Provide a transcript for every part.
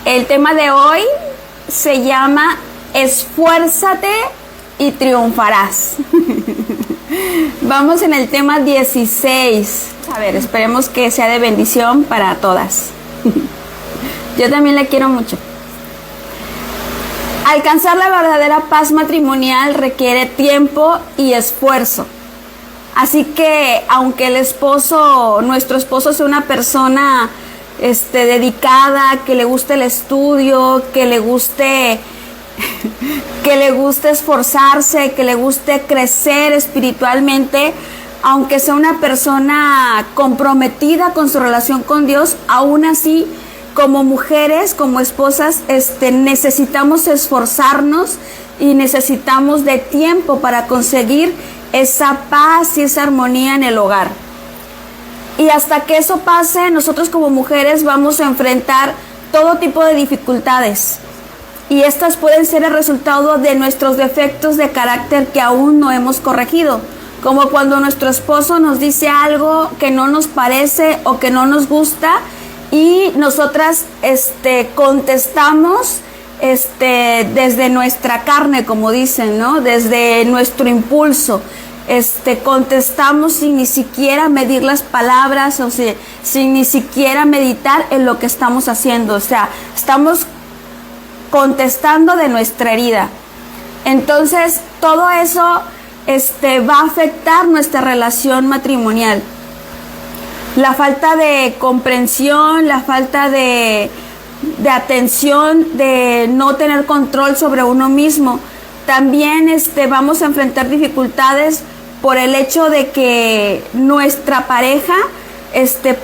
El tema de hoy se llama Esfuérzate y triunfarás. Vamos en el tema 16. A ver, esperemos que sea de bendición para todas. Yo también la quiero mucho. Alcanzar la verdadera paz matrimonial requiere tiempo y esfuerzo. Así que, aunque nuestro esposo sea una persona dedicada, que le guste el estudio, que le guste esforzarse, que le guste crecer espiritualmente, aunque sea una persona comprometida con su relación con Dios, aún así, como mujeres, como esposas, necesitamos esforzarnos y necesitamos de tiempo para conseguir esa paz y esa armonía en el hogar. Y hasta que eso pase, nosotros como mujeres vamos a enfrentar todo tipo de dificultades. Y estas pueden ser el resultado de nuestros defectos de carácter que aún no hemos corregido. Como cuando nuestro esposo nos dice algo que no nos parece o que no nos gusta y nosotras contestamos desde nuestra carne, como dicen, ¿no? Desde nuestro impulso. Contestamos sin ni siquiera medir las palabras, o sea, sin ni siquiera meditar en lo que estamos haciendo. O sea, estamos contestando de nuestra herida. Entonces, todo eso va a afectar nuestra relación matrimonial. La falta de comprensión, la falta de atención, de no tener control sobre uno mismo. También vamos a enfrentar dificultades por el hecho de que nuestra pareja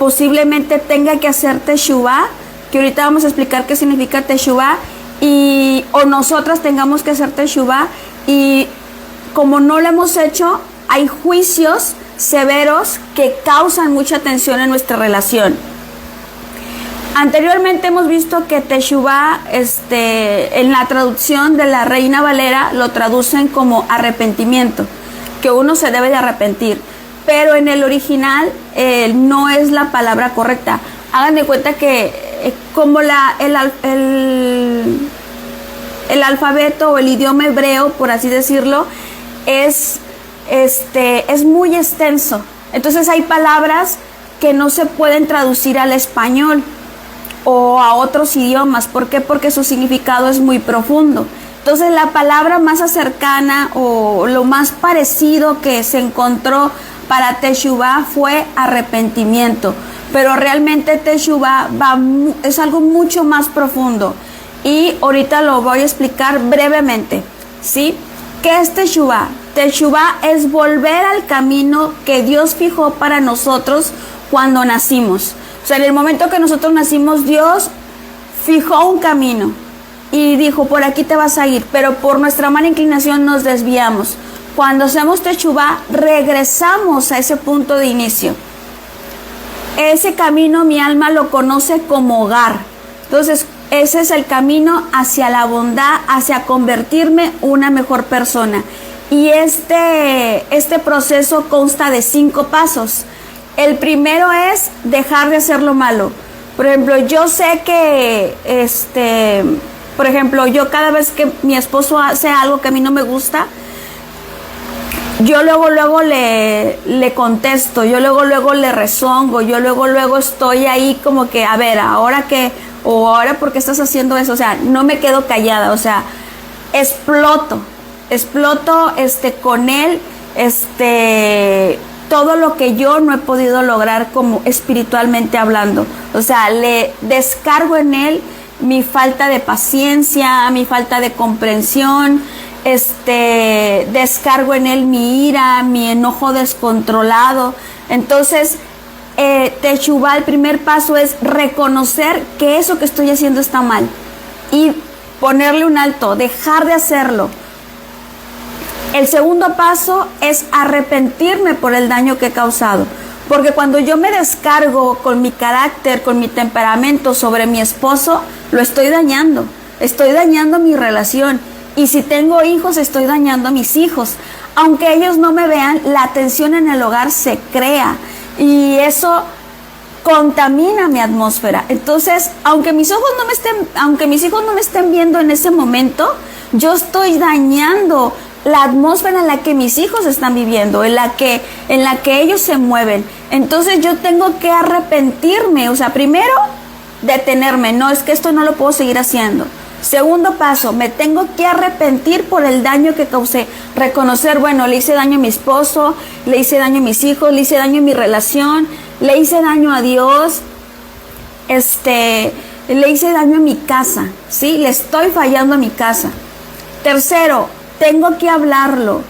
posiblemente tenga que hacer teshuvá, que ahorita vamos a explicar qué significa teshuvá, o nosotras tengamos que hacer teshuvá, y como no lo hemos hecho, hay juicios severos que causan mucha tensión en nuestra relación. Anteriormente hemos visto que teshuvá, en la traducción de la Reina Valera, lo traducen como arrepentimiento, que uno se debe de arrepentir, pero en el original no es la palabra correcta. Hagan de cuenta que como el alfabeto o el idioma hebreo, por así decirlo, es muy extenso. Entonces hay palabras que no se pueden traducir al español o a otros idiomas. ¿Por qué? Porque su significado es muy profundo. Entonces la palabra más cercana o lo más parecido que se encontró para teshuvá fue arrepentimiento, pero realmente teshuvá es algo mucho más profundo y ahorita lo voy a explicar brevemente, ¿sí? ¿Qué es teshuvá? Teshuvá es volver al camino que Dios fijó para nosotros cuando nacimos. O sea, en el momento que nosotros nacimos, Dios fijó un camino y dijo, por aquí te vas a ir, pero por nuestra mala inclinación nos desviamos. Cuando hacemos teshuvá, regresamos a ese punto de inicio. Ese camino mi alma lo conoce como hogar. Entonces, ese es el camino hacia la bondad, hacia convertirme una mejor persona. Y este proceso consta de 5 pasos. El primero es dejar de hacer lo malo. Por ejemplo, yo sé que, por ejemplo, yo cada vez que mi esposo hace algo que a mí no me gusta, yo luego le contesto, yo luego le rezongo, yo luego estoy ahí como que, a ver, ¿ahora qué? O ¿ahora por qué estás haciendo eso? O sea, no me quedo callada, o sea, exploto con él, todo lo que yo no he podido lograr como espiritualmente hablando. O sea, le descargo en él mi falta de paciencia, mi falta de comprensión, descargo en él mi ira, mi enojo descontrolado. Entonces, teshuvá, el primer paso es reconocer que eso que estoy haciendo está mal y ponerle un alto, dejar de hacerlo. El segundo paso es arrepentirme por el daño que he causado, porque cuando yo me descargo con mi carácter, con mi temperamento sobre mi esposo, lo estoy dañando mi relación, y si tengo hijos, estoy dañando a mis hijos. Aunque ellos no me vean, la tensión en el hogar se crea, y eso contamina mi atmósfera. Entonces, aunque mis hijos no me estén viendo en ese momento, yo estoy dañando la atmósfera en la que mis hijos están viviendo, en la que ellos se mueven. Entonces yo tengo que arrepentirme, o sea, primero detenerme, no, es que esto no lo puedo seguir haciendo. Segundo paso, me tengo que arrepentir por el daño que causé. Reconocer, bueno, le hice daño a mi esposo, le hice daño a mis hijos, le hice daño a mi relación, le hice daño a Dios, le hice daño a mi casa, ¿sí? Le estoy fallando a mi casa. Tercero, tengo que hablarlo,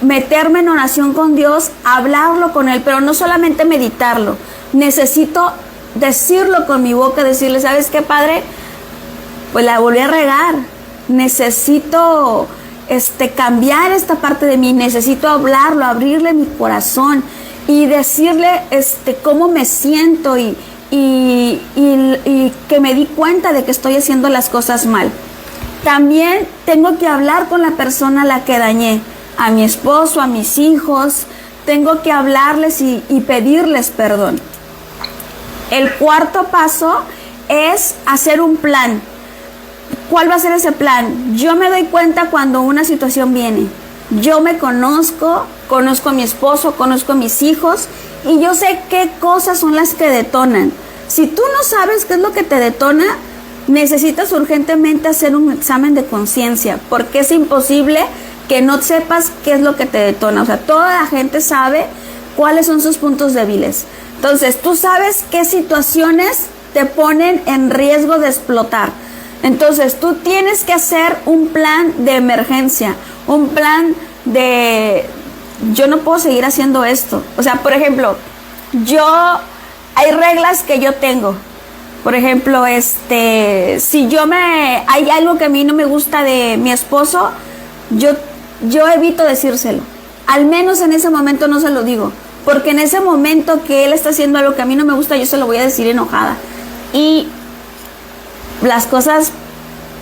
meterme en oración con Dios, hablarlo con Él, pero no solamente meditarlo. Necesito decirlo con mi boca, decirle, ¿sabes qué, Padre? Pues la volví a regar. Necesito cambiar esta parte de mí, necesito hablarlo, abrirle mi corazón y decirle cómo me siento y que me di cuenta de que estoy haciendo las cosas mal. También tengo que hablar con la persona a la que dañé, a mi esposo, a mis hijos. Tengo que hablarles y pedirles perdón. El cuarto paso es hacer un plan. ¿Cuál va a ser ese plan? Yo me doy cuenta cuando una situación viene. Yo me conozco a mi esposo, conozco a mis hijos y yo sé qué cosas son las que detonan. Si tú no sabes qué es lo que te detona, necesitas urgentemente hacer un examen de conciencia, porque es imposible que no sepas qué es lo que te detona. O sea, toda la gente sabe cuáles son sus puntos débiles. Entonces, tú sabes qué situaciones te ponen en riesgo de explotar. Entonces, tú tienes que hacer un plan de emergencia, un plan de, yo no puedo seguir haciendo esto. O sea, por ejemplo, hay reglas que yo tengo. Por ejemplo, si hay algo que a mí no me gusta de mi esposo, yo evito decírselo. Al menos en ese momento no se lo digo, porque en ese momento que él está haciendo algo que a mí no me gusta, yo se lo voy a decir enojada. Y las cosas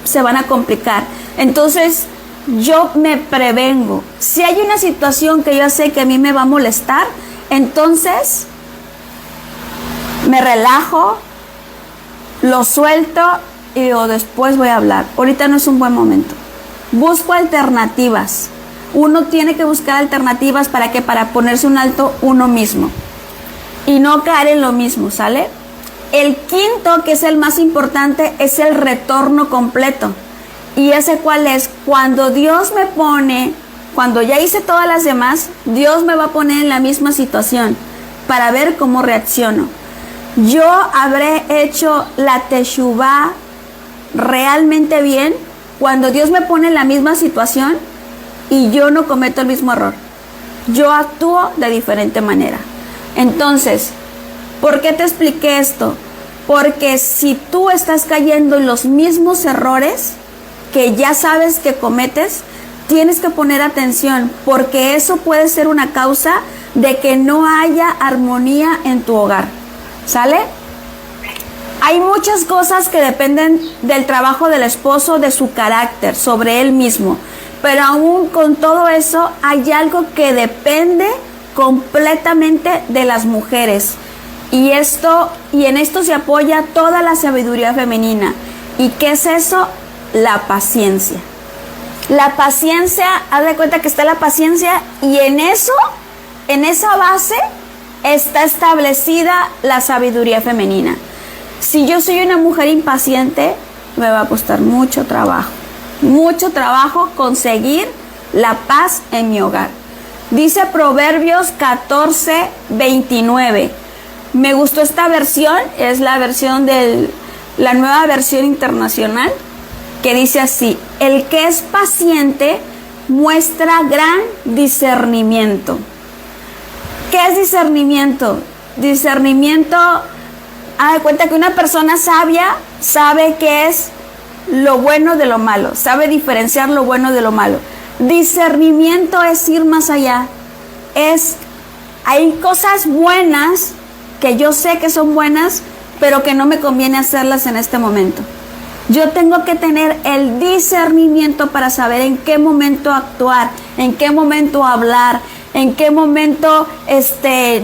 se van a complicar. Entonces, yo me prevengo. Si hay una situación que yo sé que a mí me va a molestar, entonces me relajo, lo suelto y digo, después voy a hablar. Ahorita no es un buen momento. Busco alternativas. Uno tiene que buscar alternativas para ponerse un alto uno mismo y no caer en lo mismo, ¿sale? El quinto, que es el más importante, es el retorno completo. ¿Y ese cuál es? Cuando Dios me pone, cuando ya hice todas las demás, Dios me va a poner en la misma situación para ver cómo reacciono. Yo habré hecho la teshuvá realmente bien cuando Dios me pone en la misma situación y yo no cometo el mismo error. Yo actúo de diferente manera. Entonces, ¿por qué te expliqué esto? Porque si tú estás cayendo en los mismos errores que ya sabes que cometes, tienes que poner atención, porque eso puede ser una causa de que no haya armonía en tu hogar. ¿Sale? Hay muchas cosas que dependen del trabajo del esposo, de su carácter, sobre él mismo. Pero aún con todo eso, hay algo que depende completamente de las mujeres. Y en esto se apoya toda la sabiduría femenina. ¿Y qué es eso? La paciencia. La paciencia, haz de cuenta que está la paciencia y en esa base está establecida la sabiduría femenina. Si yo soy una mujer impaciente, me va a costar mucho trabajo conseguir la paz en mi hogar. Dice Proverbios 14:29. Me gustó esta versión, es la versión la nueva versión internacional, que dice así: el que es paciente muestra gran discernimiento. ¿Qué es discernimiento? Discernimiento, haz de cuenta que una persona sabia sabe qué es lo bueno de lo malo, sabe diferenciar lo bueno de lo malo. Discernimiento es ir más allá. Hay cosas buenas que yo sé que son buenas, pero que no me conviene hacerlas en este momento. Yo tengo que tener el discernimiento para saber en qué momento actuar, en qué momento hablar, en qué momento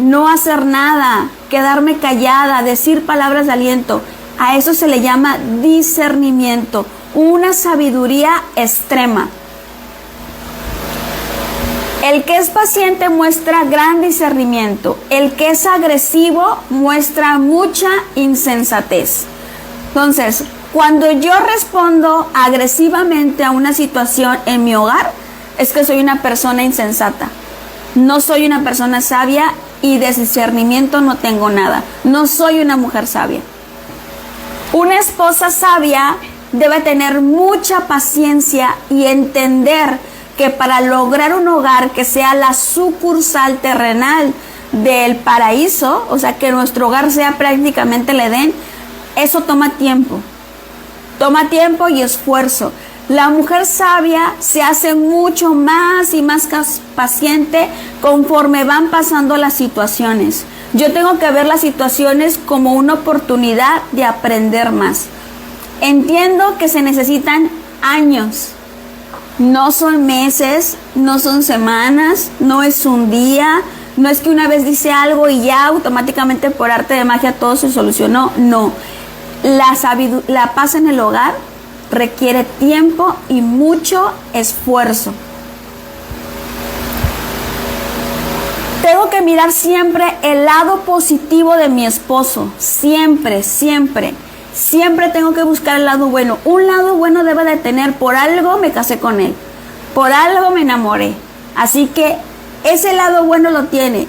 no hacer nada, quedarme callada, decir palabras de aliento. A eso se le llama discernimiento, una sabiduría extrema. El que es paciente muestra gran discernimiento. El que es agresivo muestra mucha insensatez. Entonces, cuando yo respondo agresivamente a una situación en mi hogar, es que soy una persona insensata. No soy una persona sabia y de discernimiento no tengo nada. No soy una mujer sabia. Una esposa sabia debe tener mucha paciencia y entender que para lograr un hogar que sea la sucursal terrenal del paraíso, o sea, que nuestro hogar sea prácticamente el Edén, eso toma tiempo y esfuerzo. La mujer sabia se hace mucho más y más paciente conforme van pasando las situaciones. Yo tengo que ver las situaciones como una oportunidad de aprender más. Entiendo que se necesitan años. No son meses, no son semanas, no es un día, no es que una vez dice algo y ya automáticamente por arte de magia todo se solucionó. No, la paz en el hogar requiere tiempo y mucho esfuerzo. Tengo que mirar siempre el lado positivo de mi esposo, siempre, siempre. Siempre tengo que buscar el lado bueno. Un lado bueno debe de tener. Por algo me casé con él. Por algo me enamoré. Así que ese lado bueno lo tiene.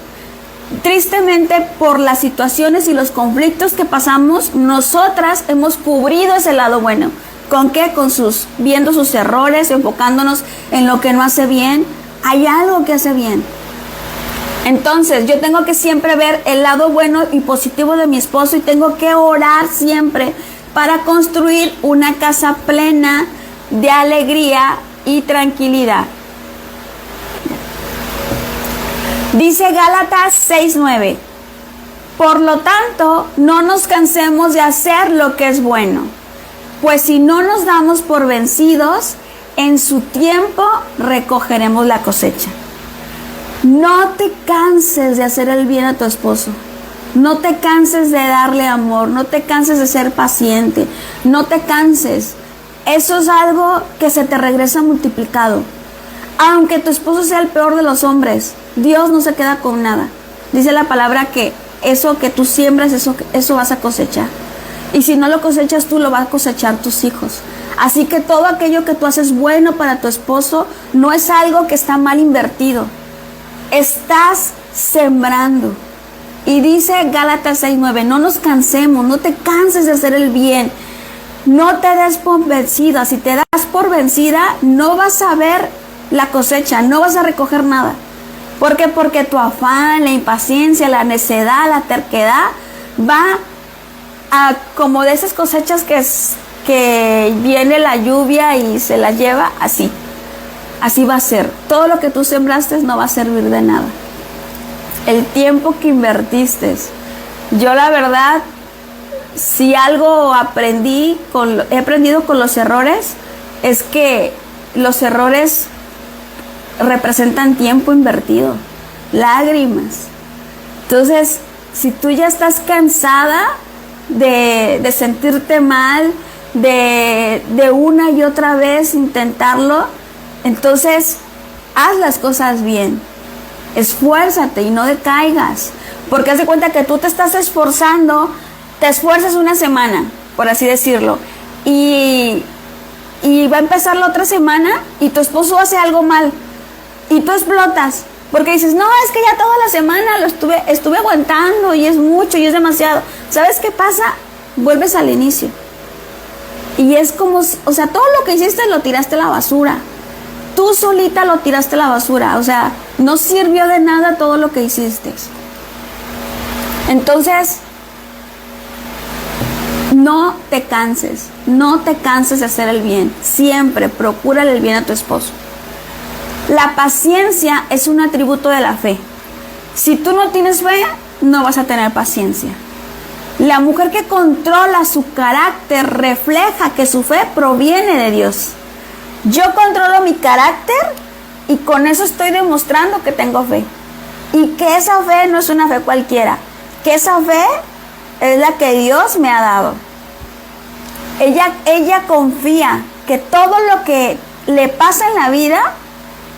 Tristemente, por las situaciones y los conflictos que pasamos, nosotras hemos cubrido ese lado bueno. ¿Con qué? Viendo sus errores, enfocándonos en lo que no hace bien. Hay algo que hace bien. Entonces, yo tengo que siempre ver el lado bueno y positivo de mi esposo y tengo que orar siempre para construir una casa plena de alegría y tranquilidad. Dice Gálatas 6:9. Por lo tanto, no nos cansemos de hacer lo que es bueno, pues si no nos damos por vencidos, en su tiempo recogeremos la cosecha. No te canses de hacer el bien a tu esposo. No te canses de darle amor. No te canses de ser paciente. No te canses. Eso es algo que se te regresa multiplicado. Aunque tu esposo sea el peor de los hombres, Dios no se queda con nada. Dice la palabra que eso que tú siembras, eso vas a cosechar. Y si no lo cosechas tú, lo vas a cosechar tus hijos. Así que todo aquello que tú haces bueno para tu esposo no es algo que está mal invertido. Estás sembrando. Y dice Gálatas 6:9, no nos cansemos, no te canses de hacer el bien. No te des por vencida. Si te das por vencida, no vas a ver la cosecha, no vas a recoger nada. ¿Por qué? Porque tu afán, la impaciencia, la necedad, la terquedad va a como de esas cosechas que viene la lluvia y se la lleva, así. Así va a ser. Todo lo que tú sembraste no va a servir de nada. El tiempo que invertiste. Yo la verdad, si algo he aprendido con los errores, es que los errores representan tiempo invertido, lágrimas. Entonces, si tú ya estás cansada de sentirte mal, de una y otra vez intentarlo, entonces haz las cosas bien, esfuérzate y no decaigas, porque haz de cuenta que tú te estás esforzando, te esfuerzas una semana, por así decirlo, y va a empezar la otra semana y tu esposo hace algo mal y tú explotas, porque dices, no, es que ya toda la semana lo estuve aguantando y es mucho y es demasiado. ¿Sabes qué pasa? Vuelves al inicio y es como, o sea, todo lo que hiciste lo tiraste a la basura. Tú solita lo tiraste a la basura, o sea, no sirvió de nada todo lo que hiciste. Entonces, no te canses de hacer el bien. Siempre procura el bien a tu esposo. La paciencia es un atributo de la fe. Si tú no tienes fe, no vas a tener paciencia. La mujer que controla su carácter refleja que su fe proviene de Dios. Yo controlo mi carácter Y con eso estoy demostrando que tengo fe. Y que esa fe no es una fe cualquiera, que esa fe es la que Dios me ha dado. Ella confía que todo lo que le pasa en la vida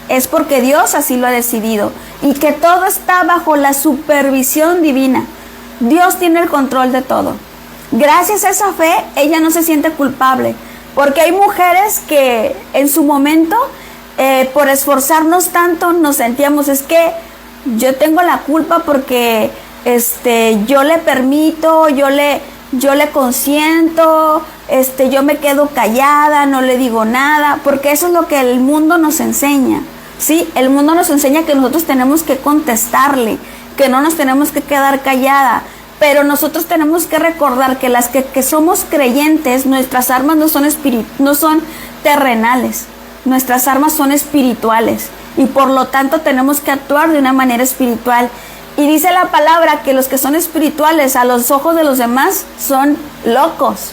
es porque Dios así lo ha decidido y que todo está bajo la supervisión divina. Dios tiene el control de todo. Gracias a esa fe, ella no se siente culpable, porque hay mujeres que en su momento, por esforzarnos tanto, nos sentíamos, es que yo tengo la culpa porque yo le permito, yo le consiento, yo me quedo callada, no le digo nada, porque eso es lo que el mundo nos enseña, ¿sí? El mundo nos enseña que nosotros tenemos que contestarle, que no nos tenemos que quedar callada, pero nosotros tenemos que recordar que las que somos creyentes, nuestras armas no son terrenales, nuestras armas son espirituales, y por lo tanto tenemos que actuar de una manera espiritual. Y dice la palabra que los que son espirituales a los ojos de los demás son locos.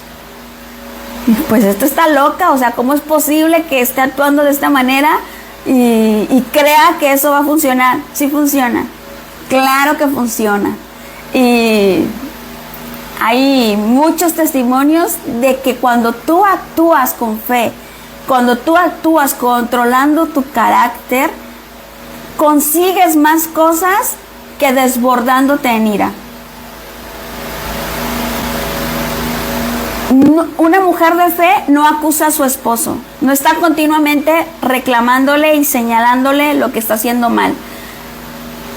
Pues esto está loca, o sea, ¿cómo es posible que esté actuando de esta manera y crea que eso va a funcionar? Sí funciona, claro que funciona. Y hay muchos testimonios de que cuando tú actúas con fe, cuando tú actúas controlando tu carácter, consigues más cosas que desbordándote en ira. Una mujer de fe no acusa a su esposo, no está continuamente reclamándole y señalándole lo que está haciendo mal.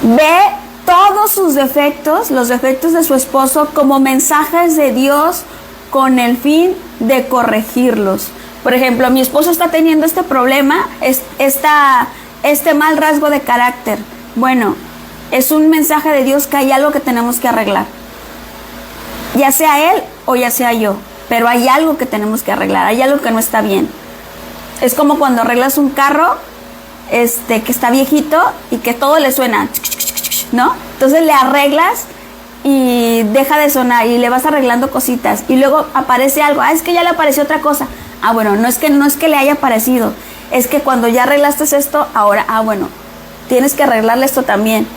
Ve todos sus defectos, los defectos de su esposo, como mensajes de Dios con el fin de corregirlos. Por ejemplo, mi esposo está teniendo este problema, este mal rasgo de carácter. Bueno, es un mensaje de Dios que hay algo que tenemos que arreglar. Ya sea él o ya sea yo, pero hay algo que tenemos que arreglar, hay algo que no está bien. Es como cuando arreglas un carro que está viejito y que todo le suena, ¿no? Entonces le arreglas y deja de sonar y le vas arreglando cositas y luego aparece algo, es que ya le apareció otra cosa. Bueno, no es que le haya aparecido, es que cuando ya arreglaste esto, ahora, bueno, tienes que arreglarle esto también.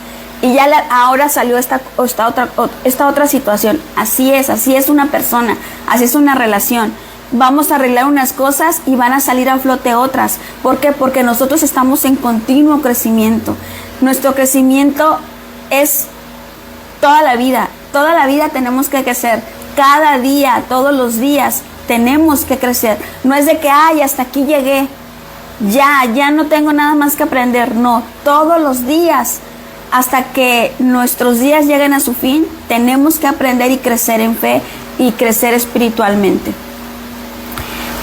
Y ya ahora salió esta otra situación. Así es una persona, así es una relación. Vamos a arreglar unas cosas y van a salir a flote otras. ¿Por qué? Porque nosotros estamos en continuo crecimiento. Nuestro crecimiento es toda la vida tenemos que crecer. Cada día, todos los días tenemos que crecer. No es de que, hasta aquí llegué, ya no tengo nada más que aprender. No, todos los días, hasta que nuestros días lleguen a su fin, tenemos que aprender y crecer en fe y crecer espiritualmente.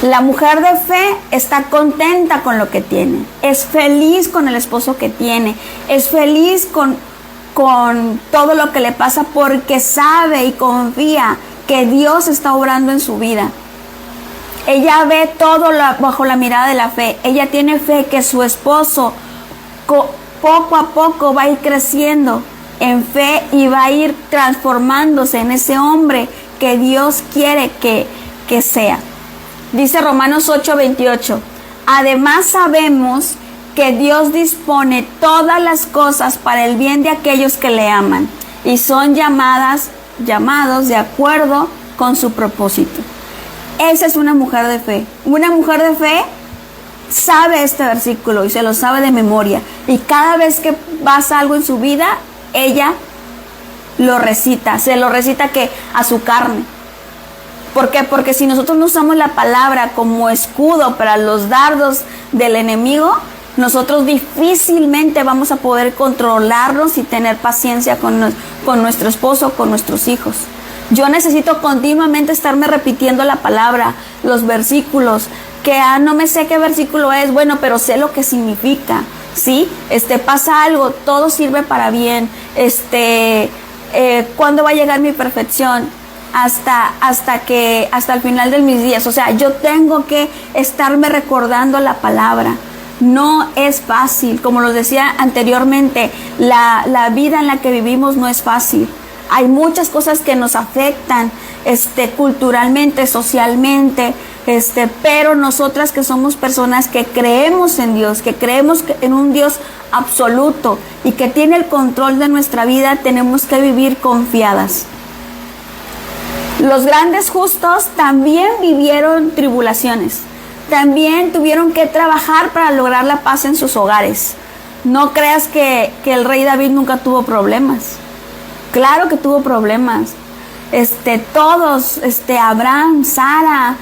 La mujer de fe está contenta con lo que tiene, es feliz con el esposo que tiene, es feliz con todo lo que le pasa porque sabe y confía que Dios está obrando en su vida. Ella ve todo bajo la mirada de la fe. Ella tiene fe que su esposo poco a poco va a ir creciendo en fe y va a ir transformándose en ese hombre que Dios quiere que sea. Dice Romanos 8:28. Además sabemos que Dios dispone todas las cosas para el bien de aquellos que le aman y son llamados de acuerdo con su propósito. Esa es una mujer de fe. Una mujer de fe sabe este versículo y se lo sabe de memoria. Y cada vez que pasa algo en su vida, ella lo recita. Se lo recita que a su carne. ¿Por qué? Porque si nosotros no usamos la palabra como escudo para los dardos del enemigo, nosotros difícilmente vamos a poder controlarnos y tener paciencia con nuestro esposo, con nuestros hijos. Yo necesito continuamente estarme repitiendo la palabra, los versículos, que no me sé qué versículo es, bueno, pero sé lo que significa, ¿sí? Pasa algo, todo sirve para bien, ¿cuándo va a llegar mi perfección? Hasta el final de mis días. O sea, yo tengo que estarme recordando la palabra. No es fácil, como los decía anteriormente, la vida en la que vivimos no es fácil. Hay muchas cosas que nos afectan, culturalmente, socialmente, pero nosotras que somos personas que creemos en Dios, que creemos en un Dios absoluto y que tiene el control de nuestra vida, tenemos que vivir confiadas. Los grandes justos también vivieron tribulaciones, también tuvieron que trabajar para lograr la paz en sus hogares. No creas que el rey David nunca tuvo problemas. Claro que tuvo problemas. Todos, Abraham, Sara,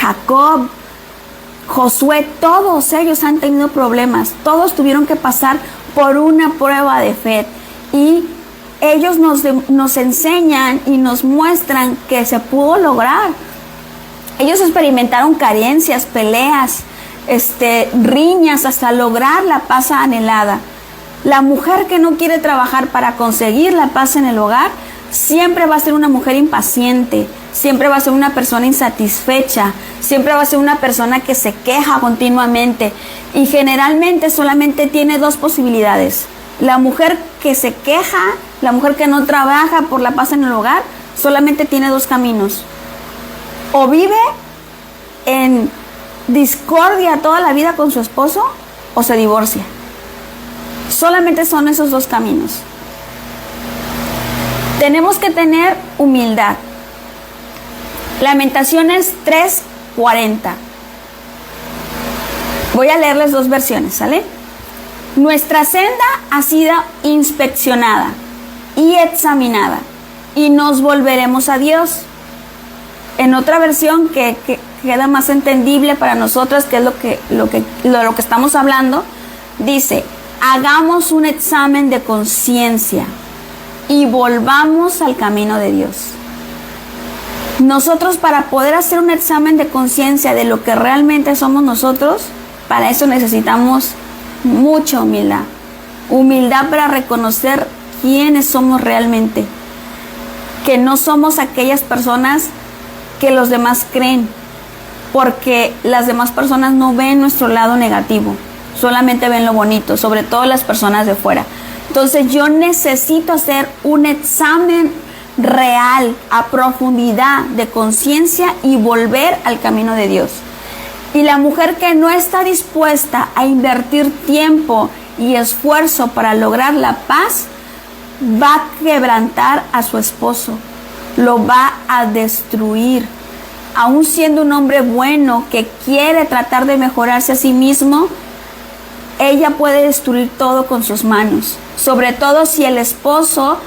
Jacob, Josué, todos ellos han tenido problemas. Todos tuvieron que pasar por una prueba de fe. Y ellos nos enseñan y nos muestran que se pudo lograr. Ellos experimentaron carencias, peleas, riñas hasta lograr la paz anhelada. La mujer que no quiere trabajar para conseguir la paz en el hogar siempre va a ser una mujer impaciente, siempre va a ser una persona insatisfecha, siempre va a ser una persona que se queja continuamente y generalmente solamente tiene dos posibilidades. La mujer que se queja, la mujer que no trabaja por la paz en el hogar, solamente tiene dos caminos. O vive en discordia toda la vida con su esposo o se divorcia. Solamente son esos dos caminos. Tenemos que tener humildad. Lamentaciones 3:40. Voy a leerles dos versiones, ¿sale? Nuestra senda ha sido inspeccionada y examinada y nos volveremos a Dios. En otra versión que queda más entendible para nosotras, que es lo que estamos hablando, dice: hagamos un examen de conciencia y volvamos al camino de Dios. Nosotros, para poder hacer un examen de conciencia de lo que realmente somos nosotros, para eso necesitamos mucha humildad. Humildad para reconocer quiénes somos realmente. Que no somos aquellas personas que los demás creen, porque las demás personas no ven nuestro lado negativo, solamente ven lo bonito, sobre todo las personas de fuera. Entonces yo necesito hacer un examen real, a profundidad de conciencia y volver al camino de Dios. Y la mujer que no está dispuesta a invertir tiempo y esfuerzo para lograr la paz, va a quebrantar a su esposo, lo va a destruir. Aún siendo un hombre bueno que quiere tratar de mejorarse a sí mismo, ella puede destruir todo con sus manos. Sobre todo si el esposo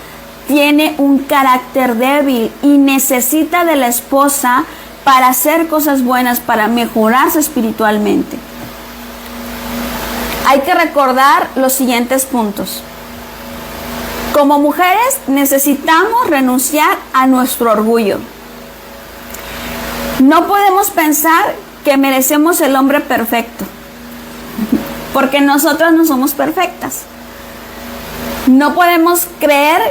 tiene un carácter débil y necesita de la esposa para hacer cosas buenas, para mejorarse espiritualmente. Hay que recordar los siguientes puntos. Como mujeres necesitamos renunciar a nuestro orgullo. No podemos pensar que merecemos el hombre perfecto, porque nosotras no somos perfectas. No podemos creer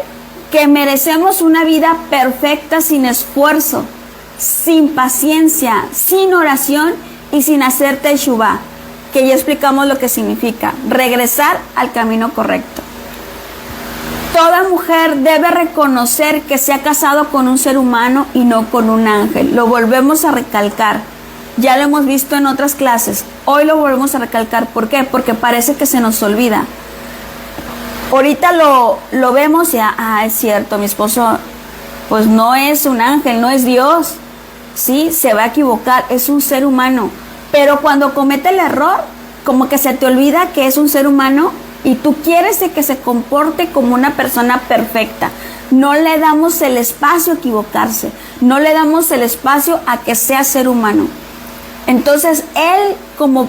que merecemos una vida perfecta sin esfuerzo, sin paciencia, sin oración y sin hacer teshuvá, que ya explicamos lo que significa, regresar al camino correcto. Toda mujer debe reconocer que se ha casado con un ser humano y no con un ángel. Lo volvemos a recalcar. Ya lo hemos visto en otras clases. Hoy lo volvemos a recalcar. ¿Por qué? Porque parece que se nos olvida. Ahorita lo vemos y es cierto, mi esposo pues no es un ángel, no es Dios. Sí, se va a equivocar, es un ser humano. Pero cuando comete el error, como que se te olvida que es un ser humano y tú quieres de que se comporte como una persona perfecta. No le damos el espacio a equivocarse, no le damos el espacio a que sea ser humano. Entonces él, como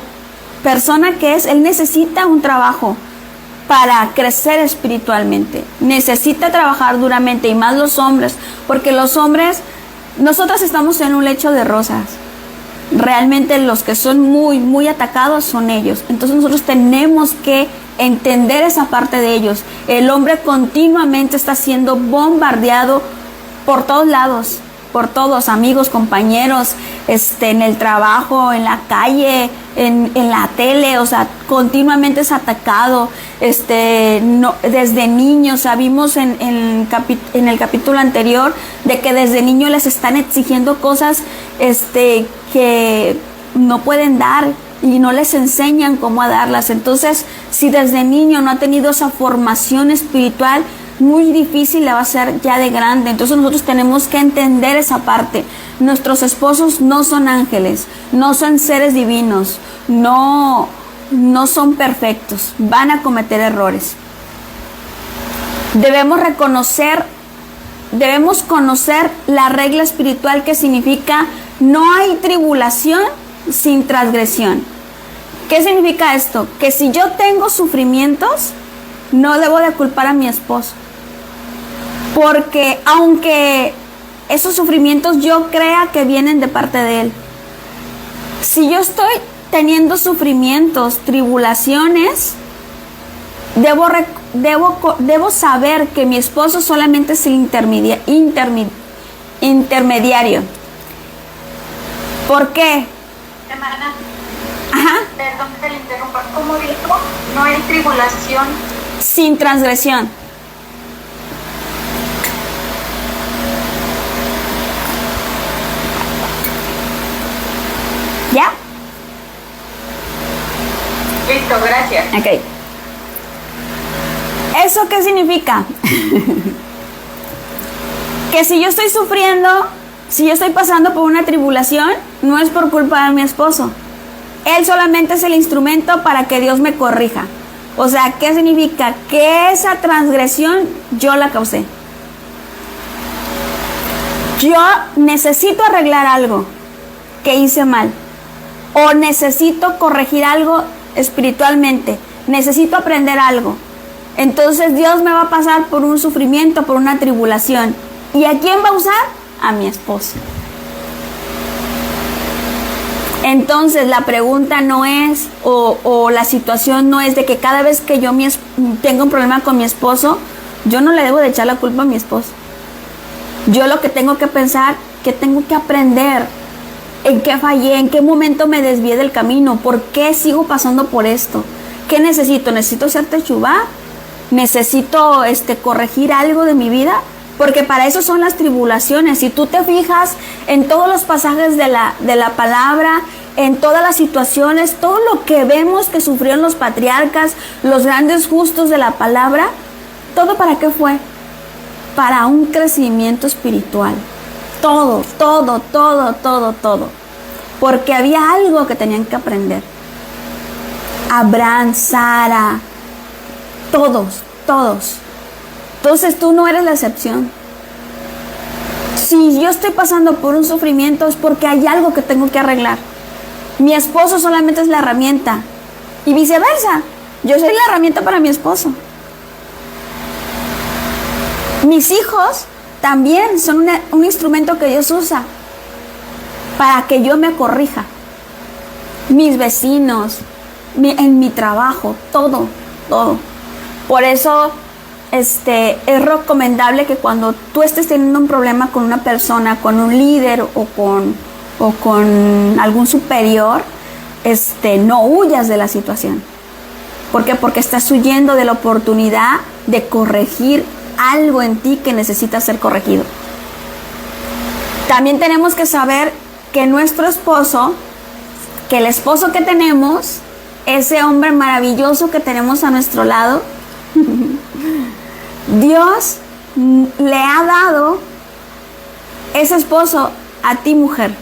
persona que es, él necesita un trabajo para crecer espiritualmente. Necesita trabajar duramente, y más los hombres, porque los hombres, nosotras estamos en un lecho de rosas. Realmente los que son muy, muy atacados son ellos. Entonces nosotros tenemos que entender esa parte de ellos. El hombre continuamente está siendo bombardeado por todos lados, por todos, amigos, compañeros, en el trabajo, en la calle, en la tele, o sea, continuamente es atacado, no, desde niños. Vimos en el capítulo anterior de que desde niños les están exigiendo cosas que no pueden dar y no les enseñan cómo a darlas. Entonces, si desde niño no ha tenido esa formación espiritual, muy difícil le va a ser ya de grande. Entonces nosotros tenemos que entender esa parte. Nuestros esposos no son ángeles, no son seres divinos, no son perfectos, van a cometer errores. Debemos conocer la regla espiritual, que significa: no hay tribulación sin transgresión. ¿Qué significa esto? Que si yo tengo sufrimientos, no debo de culpar a mi esposo, porque aunque esos sufrimientos yo crea que vienen de parte de él, si yo estoy teniendo sufrimientos, tribulaciones, debo saber que mi esposo solamente es el intermediario. ¿Por qué? Hermana, Ajá. perdón que le interrumpa. ¿Cómo dijo? No hay tribulación Sin transgresión. ¿Ya? Listo, gracias. Ok. ¿Eso qué significa? Que si yo estoy sufriendo, si yo estoy pasando por una tribulación, no es por culpa de mi esposo. Él solamente es el instrumento para que Dios me corrija. O sea, ¿qué significa? Que esa transgresión yo la causé. Yo necesito arreglar algo que hice mal, o necesito corregir algo espiritualmente, necesito aprender algo. Entonces Dios me va a pasar por un sufrimiento, por una tribulación. ¿Y a quién va a usar? A mi esposo. Entonces la pregunta no es, o la situación no es de que cada vez que yo tengo un problema con mi esposo, yo no le debo de echar la culpa a mi esposo. Yo lo que tengo que pensar, que tengo que aprender, en qué fallé, en qué momento me desvié del camino, por qué sigo pasando por esto, qué necesito. ¿Necesito hacer techubá? ¿Necesito corregir algo de mi vida? Porque para eso son las tribulaciones. Si tú te fijas en todos los pasajes de la palabra, en todas las situaciones, todo lo que vemos que sufrieron los patriarcas, los grandes justos de la palabra, ¿todo para qué fue? Para un crecimiento espiritual. Todo. Porque había algo que tenían que aprender. Abraham, Sara, todos. Entonces tú no eres la excepción. Si yo estoy pasando por un sufrimiento, es porque hay algo que tengo que arreglar. Mi esposo solamente es la herramienta, y viceversa. Yo soy la herramienta para mi esposo. Mis hijos también son un instrumento que Dios usa para que yo me corrija. Mis vecinos, en mi trabajo, todo. Por eso es recomendable que cuando tú estés teniendo un problema con una persona, con un líder o con algún superior, no huyas de la situación. ¿Por qué? Porque estás huyendo de la oportunidad de corregir algo en ti que necesita ser corregido. También tenemos que saber que nuestro esposo, que el esposo que tenemos, ese hombre maravilloso que tenemos a nuestro lado, Dios le ha dado ese esposo a ti, mujer.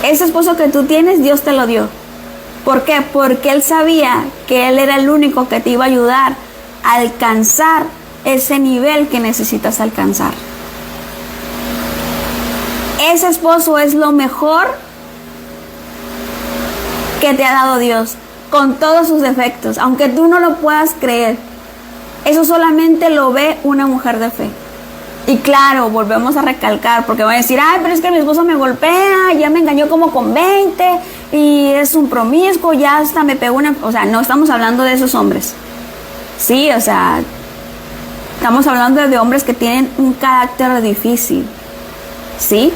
Ese esposo que tú tienes, Dios te lo dio. ¿Por qué? Porque Él sabía que Él era el único que te iba a ayudar a alcanzar ese nivel que necesitas alcanzar. Ese esposo es lo mejor que te ha dado Dios, con todos sus defectos, aunque tú no lo puedas creer. Eso solamente lo ve una mujer de fe. Y claro, volvemos a recalcar, porque van a decir: ay, pero es que mi esposo me golpea, ya me engañó como con 20, y es un promiscuo, ya hasta me pegó una... O sea, no estamos hablando de esos hombres. Sí, o sea, estamos hablando de hombres que tienen un carácter difícil. ¿Sí?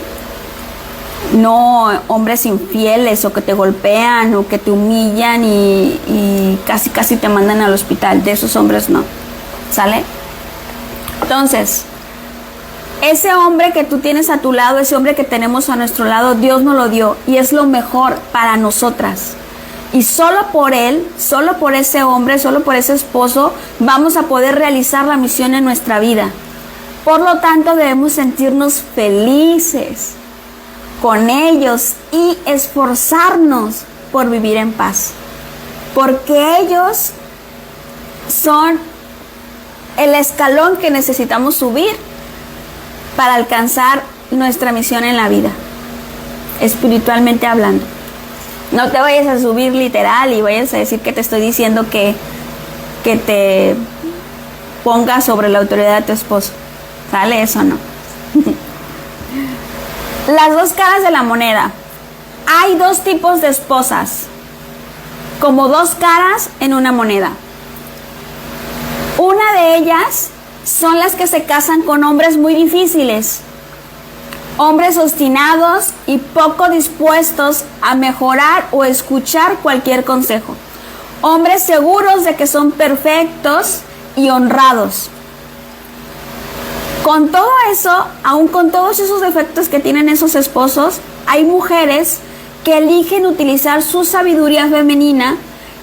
No hombres infieles o que te golpean o que te humillan y casi te mandan al hospital. De esos hombres no. ¿Sale? Entonces, ese hombre que tú tienes a tu lado, ese hombre que tenemos a nuestro lado, Dios nos lo dio y es lo mejor para nosotras. Y solo por él, solo por ese hombre, solo por ese esposo, vamos a poder realizar la misión en nuestra vida. Por lo tanto, debemos sentirnos felices con ellos y esforzarnos por vivir en paz. Porque ellos son el escalón que necesitamos subir para alcanzar nuestra misión en la vida, espiritualmente hablando. No te vayas a subir literal y vayas a decir que te estoy diciendo que te pongas sobre la autoridad de tu esposo. ¿Sale? Eso no. Las dos caras de la moneda. Hay dos tipos de esposas, como dos caras en una moneda. Una de ellas son las que se casan con hombres muy difíciles, hombres obstinados y poco dispuestos a mejorar o escuchar cualquier consejo. Hombres seguros de que son perfectos y honrados. Con todo eso, aun con todos esos defectos que tienen esos esposos, hay mujeres que eligen utilizar su sabiduría femenina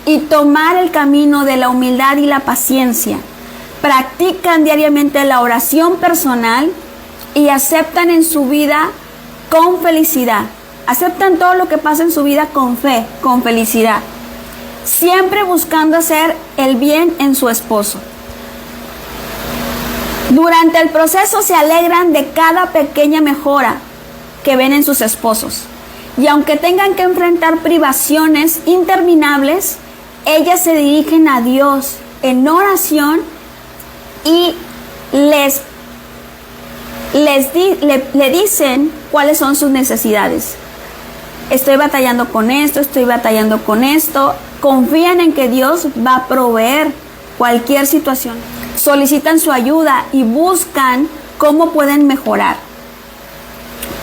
y tomar el camino de la humildad y la paciencia. Practican diariamente la oración personal y aceptan en su vida con felicidad. Aceptan todo lo que pasa en su vida con fe, con felicidad. Siempre buscando hacer el bien en su esposo. Durante el proceso se alegran de cada pequeña mejora que ven en sus esposos. Y aunque tengan que enfrentar privaciones interminables, ellas se dirigen a Dios en oración y le dicen cuáles son sus necesidades. Estoy batallando con esto, estoy batallando con esto. Confían en que Dios va a proveer cualquier situación. Solicitan su ayuda y buscan cómo pueden mejorar.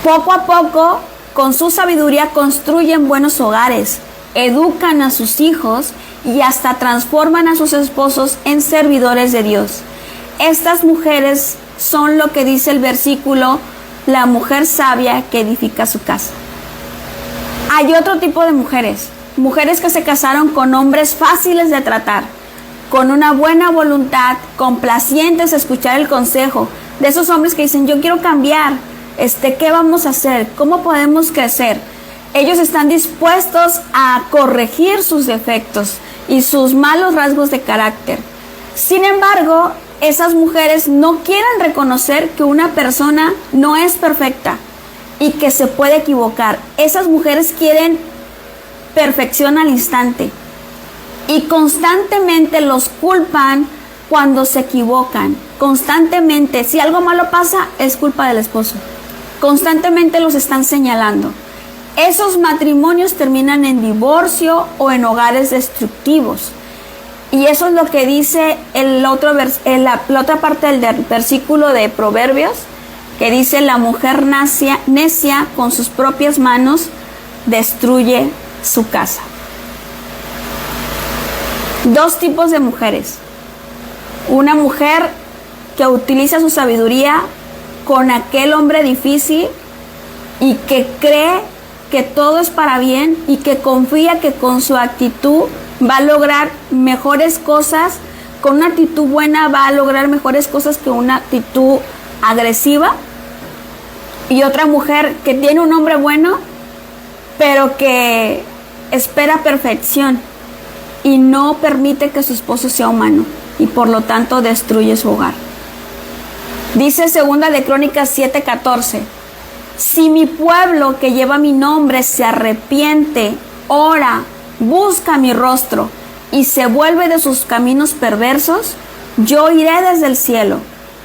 Poco a poco, con su sabiduría, construyen buenos hogares, educan a sus hijos y hasta transforman a sus esposos en servidores de Dios. Estas mujeres son lo que dice el versículo, la mujer sabia que edifica su casa. Hay otro tipo de mujeres, mujeres que se casaron con hombres fáciles de tratar, con una buena voluntad, complacientes a escuchar el consejo, de esos hombres que dicen, yo quiero cambiar, ¿qué vamos a hacer? ¿Cómo podemos crecer? Ellos están dispuestos a corregir sus defectos y sus malos rasgos de carácter. Sin embargo, esas mujeres no quieren reconocer que una persona no es perfecta y que se puede equivocar. Esas mujeres quieren perfección al instante y constantemente los culpan cuando se equivocan. Constantemente, si algo malo pasa, es culpa del esposo. Constantemente los están señalando. Esos matrimonios terminan en divorcio o en hogares destructivos. Y eso es lo que dice la otra parte del versículo de Proverbios, que dice, la mujer necia con sus propias manos destruye su casa. Dos tipos de mujeres. Una mujer que utiliza su sabiduría con aquel hombre difícil y que cree que todo es para bien y que confía que con su actitud va a lograr mejores cosas, con una actitud buena va a lograr mejores cosas que una actitud agresiva. Y otra mujer que tiene un hombre bueno, pero que espera perfección y no permite que su esposo sea humano y por lo tanto destruye su hogar. Dice segunda de Crónicas 7:14, si mi pueblo que lleva mi nombre se arrepiente, ora, busca mi rostro y se vuelve de sus caminos perversos, yo iré desde el cielo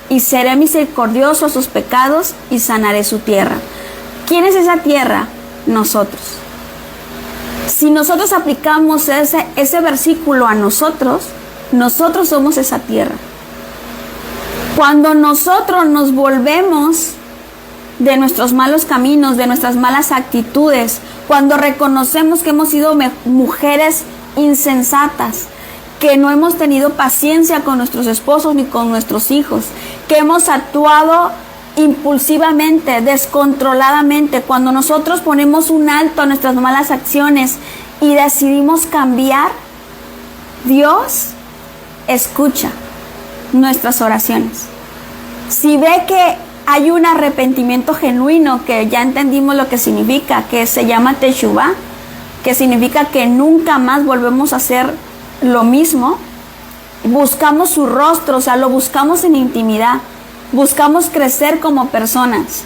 y seré misericordioso a sus pecados y sanaré su tierra. ¿Quién es esa tierra? Nosotros. Si nosotros aplicamos ese versículo a nosotros, nosotros somos esa tierra. Cuando nosotros nos volvemos de nuestros malos caminos, de nuestras malas actitudes, cuando reconocemos que hemos sido mujeres insensatas, que no hemos tenido paciencia con nuestros esposos ni con nuestros hijos, que hemos actuado impulsivamente, descontroladamente, cuando nosotros ponemos un alto a nuestras malas acciones y decidimos cambiar, Dios escucha nuestras oraciones. Si ve que hay un arrepentimiento genuino, que ya entendimos lo que significa, que se llama Teshuvah, que significa que nunca más volvemos a hacer lo mismo, buscamos su rostro, o sea, lo buscamos en intimidad, buscamos crecer como personas.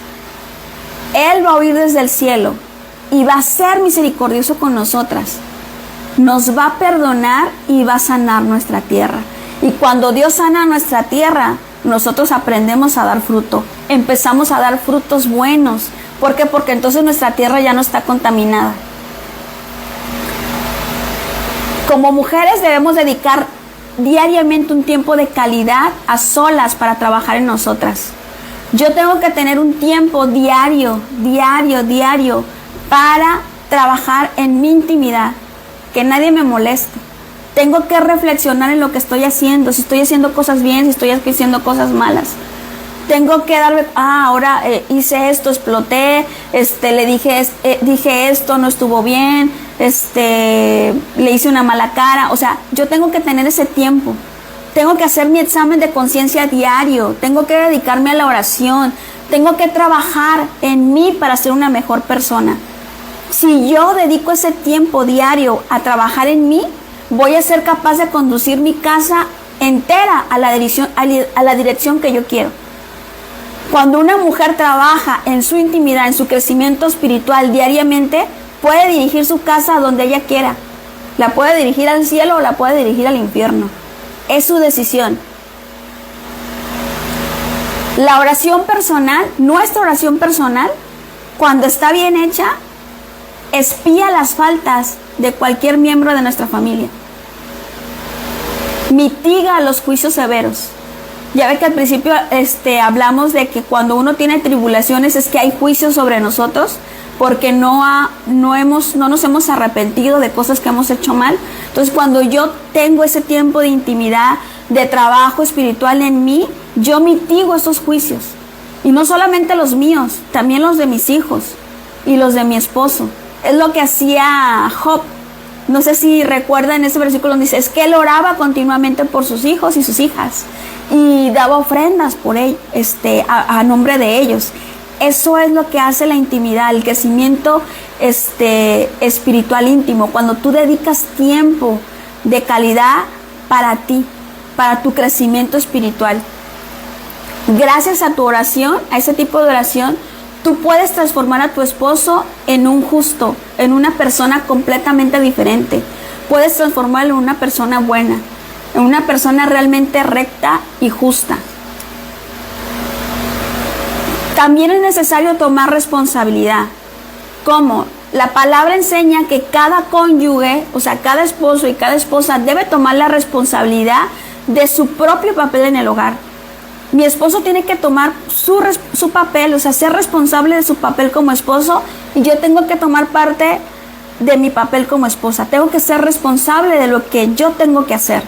Él va a oír desde el cielo y va a ser misericordioso con nosotras. Nos va a perdonar y va a sanar nuestra tierra. Y cuando Dios sana nuestra tierra, nosotros aprendemos a dar fruto. Empezamos a dar frutos buenos. ¿Por qué? Porque entonces nuestra tierra ya no está contaminada. Como mujeres debemos dedicar diariamente un tiempo de calidad a solas para trabajar en nosotras. Yo tengo que tener un tiempo diario para trabajar en mi intimidad, que nadie me moleste. Tengo que reflexionar en lo que estoy haciendo, si estoy haciendo cosas bien, si estoy haciendo cosas malas. Tengo que darme, ahora hice esto, exploté, le dije esto, no estuvo bien, le hice una mala cara. O sea, yo tengo que tener ese tiempo. Tengo que hacer mi examen de conciencia diario, tengo que dedicarme a la oración, tengo que trabajar en mí para ser una mejor persona. Si yo dedico ese tiempo diario a trabajar en mí, voy a ser capaz de conducir mi casa entera a la dirección que yo quiero. Cuando una mujer trabaja en su intimidad, en su crecimiento espiritual diariamente, puede dirigir su casa a donde ella quiera. La puede dirigir al cielo o la puede dirigir al infierno. Es su decisión. La oración personal, nuestra oración personal, cuando está bien hecha, expía las faltas de cualquier miembro de nuestra familia. Mitiga los juicios severos. Ya ve que al principio hablamos de que cuando uno tiene tribulaciones es que hay juicios sobre nosotros porque no nos hemos arrepentido de cosas que hemos hecho mal. Entonces, cuando yo tengo ese tiempo de intimidad, de trabajo espiritual en mí, yo mitigo esos juicios. Y no solamente los míos, también los de mis hijos y los de mi esposo. Es lo que hacía Job. No sé si recuerdan ese versículo donde dice, es que él oraba continuamente por sus hijos y sus hijas y daba ofrendas por ellos, a nombre de ellos. Eso es lo que hace la intimidad, el crecimiento espiritual íntimo, cuando tú dedicas tiempo de calidad para ti, para tu crecimiento espiritual. Gracias a tu oración, a ese tipo de oración, tú puedes transformar a tu esposo en un justo, en una persona completamente diferente. Puedes transformarlo en una persona buena, en una persona realmente recta y justa. También es necesario tomar responsabilidad. ¿Cómo? La palabra enseña que cada cónyuge, o sea, cada esposo y cada esposa debe tomar la responsabilidad de su propio papel en el hogar. Mi esposo tiene que tomar su papel, o sea, ser responsable de su papel como esposo, y yo tengo que tomar parte de mi papel como esposa. Tengo que ser responsable de lo que yo tengo que hacer,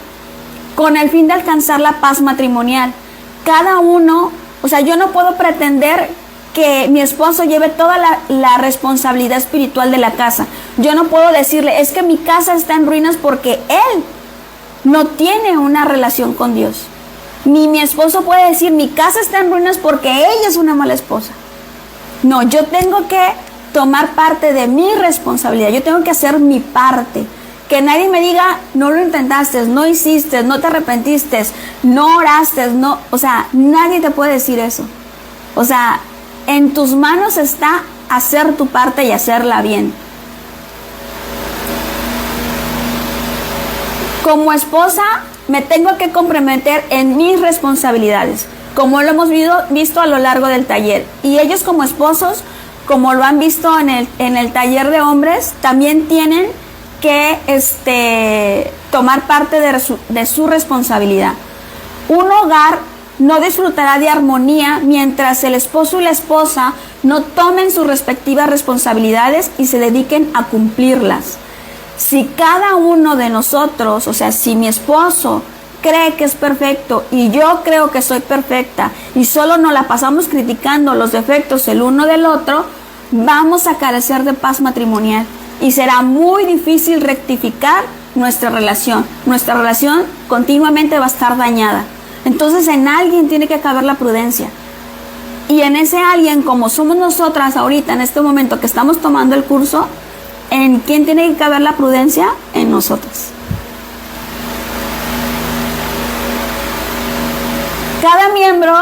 con el fin de alcanzar la paz matrimonial. Cada uno, o sea, yo no puedo pretender que mi esposo lleve toda la responsabilidad espiritual de la casa. Yo no puedo decirle, es que mi casa está en ruinas porque él no tiene una relación con Dios. Ni mi esposo puede decir, mi casa está en ruinas porque ella es una mala esposa. No, yo tengo que tomar parte de mi responsabilidad. Yo tengo que hacer mi parte. Que nadie me diga, no lo intentaste, no hiciste, no te arrepentiste, no oraste, no. O sea, nadie te puede decir eso. O sea, en tus manos está hacer tu parte y hacerla bien. Como esposa, me tengo que comprometer en mis responsabilidades, como lo hemos visto a lo largo del taller. Y ellos como esposos, como lo han visto en el taller de hombres, también tienen que tomar parte de su responsabilidad. Un hogar no disfrutará de armonía mientras el esposo y la esposa no tomen sus respectivas responsabilidades y se dediquen a cumplirlas. Si cada uno de nosotros, o sea, si mi esposo cree que es perfecto y yo creo que soy perfecta y solo nos la pasamos criticando los defectos el uno del otro, vamos a carecer de paz matrimonial y será muy difícil rectificar nuestra relación. Nuestra relación continuamente va a estar dañada. Entonces en alguien tiene que caber la prudencia. Y en ese alguien, como somos nosotras ahorita, en este momento que estamos tomando el curso, ¿en quién tiene que caber la prudencia? En nosotros. Cada miembro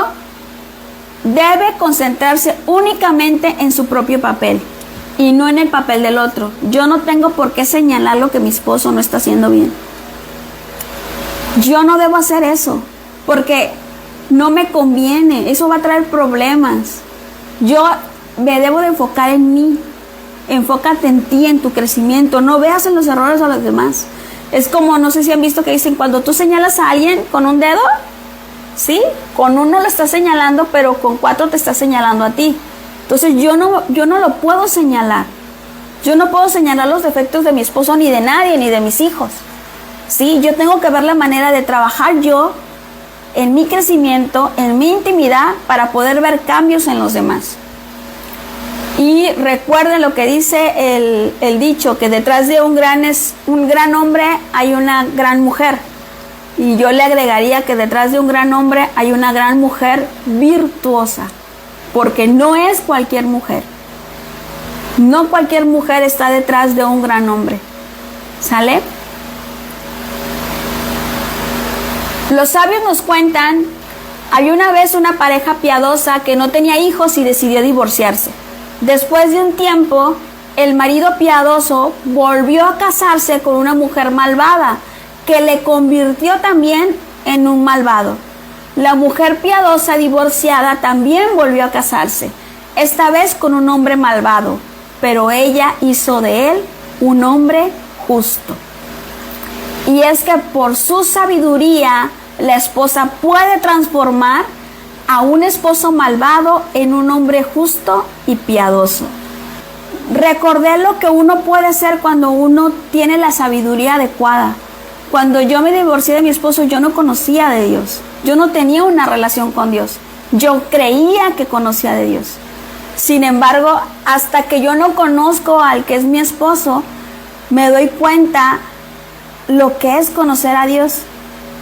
debe concentrarse únicamente en su propio papel y no en el papel del otro. Yo no tengo por qué señalar lo que mi esposo no está haciendo bien. Yo no debo hacer eso porque no me conviene. Eso va a traer problemas. Yo me debo de enfocar en mí. Enfócate en ti, en tu crecimiento. No veas en los errores a los demás. Es como, no sé si han visto que dicen, cuando tú señalas a alguien con un dedo, ¿sí? Con uno lo estás señalando, pero con 4 te estás señalando a ti. Entonces yo no lo puedo señalar. Yo no puedo señalar los defectos de mi esposo, ni de nadie, ni de mis hijos. ¿Sí? Yo tengo que ver la manera de trabajar yo en mi crecimiento, en mi intimidad, para poder ver cambios en los demás. Y recuerden lo que dice el dicho, que detrás de un gran hombre hay una gran mujer. Y yo le agregaría que detrás de un gran hombre hay una gran mujer virtuosa, porque no es cualquier mujer. No cualquier mujer está detrás de un gran hombre. ¿Sale? Los sabios nos cuentan, había una vez una pareja piadosa que no tenía hijos y decidió divorciarse. Después de un tiempo, el marido piadoso volvió a casarse con una mujer malvada, que le convirtió también en un malvado. La mujer piadosa divorciada también volvió a casarse, esta vez con un hombre malvado, pero ella hizo de él un hombre justo. Y es que por su sabiduría, la esposa puede transformar a un esposo malvado en un hombre justo y piadoso. Recordé lo que uno puede hacer cuando uno tiene la sabiduría adecuada. Cuando yo me divorcié de mi esposo, yo no conocía de Dios. Yo no tenía una relación con Dios. Yo creía que conocía de Dios. Sin embargo, hasta que yo no conozco al que es mi esposo, me doy cuenta lo que es conocer a Dios.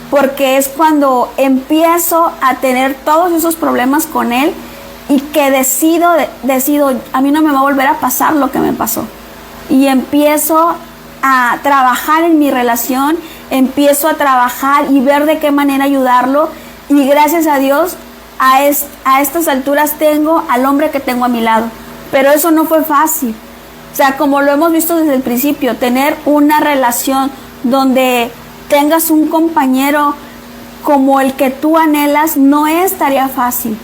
Porque es cuando empiezo a tener todos esos problemas con Él y que decido, a mí no me va a volver a pasar lo que me pasó. Y empiezo a trabajar en mi relación, empiezo a trabajar y ver de qué manera ayudarlo. Y gracias a Dios, a estas alturas tengo al hombre que tengo a mi lado. Pero eso no fue fácil. O sea, como lo hemos visto desde el principio, tener una relación donde tengas un compañero como el que tú anhelas no es tarea fácil.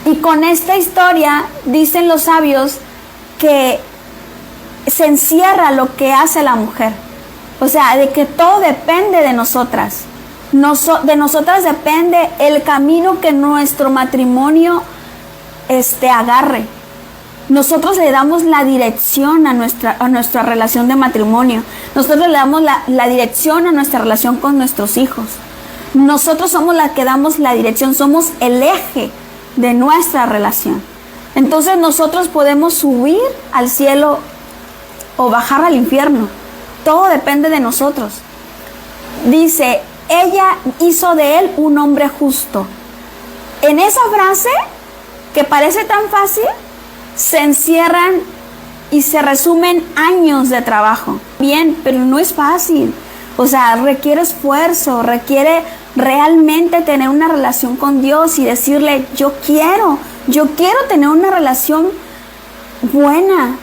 Y con esta historia dicen los sabios que se encierra lo que hace la mujer. O sea, de que todo depende de nosotras. De nosotras depende el camino que nuestro matrimonio agarre. Nosotros le damos la dirección a nuestra relación de matrimonio. Nosotros le damos la dirección a nuestra relación con nuestros hijos. Nosotros somos las que damos la dirección, somos el eje de nuestra relación. Entonces nosotros podemos subir al cielo o bajar al infierno. Todo depende de nosotros. Dice, ella hizo de él un hombre justo. En esa frase, que parece tan fácil, se encierran y se resumen años de trabajo. Bien, pero no es fácil. O sea, requiere esfuerzo, requiere realmente tener una relación con Dios y decirle, yo quiero tener una relación buena.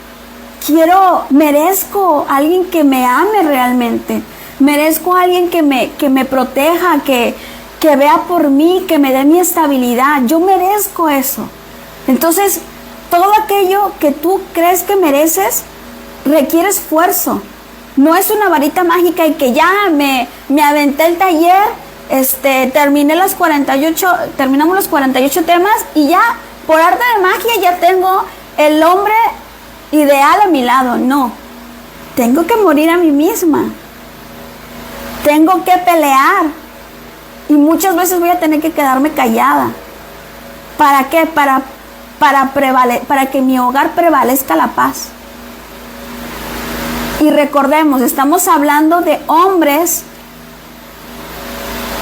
Merezco a alguien que me ame realmente. Merezco a alguien que me proteja, que vea por mí, que me dé mi estabilidad. Yo merezco eso. Entonces, todo aquello que tú crees que mereces requiere esfuerzo. No es una varita mágica y que ya me aventé el taller terminamos los 48 temas y ya, por arte de magia, ya tengo el hombre ideal a mi lado. No, tengo que morir a mí misma. Tengo que pelear. Y muchas veces voy a tener que quedarme callada. ¿Para qué? Para que mi hogar prevalezca la paz. Y recordemos, estamos hablando de hombres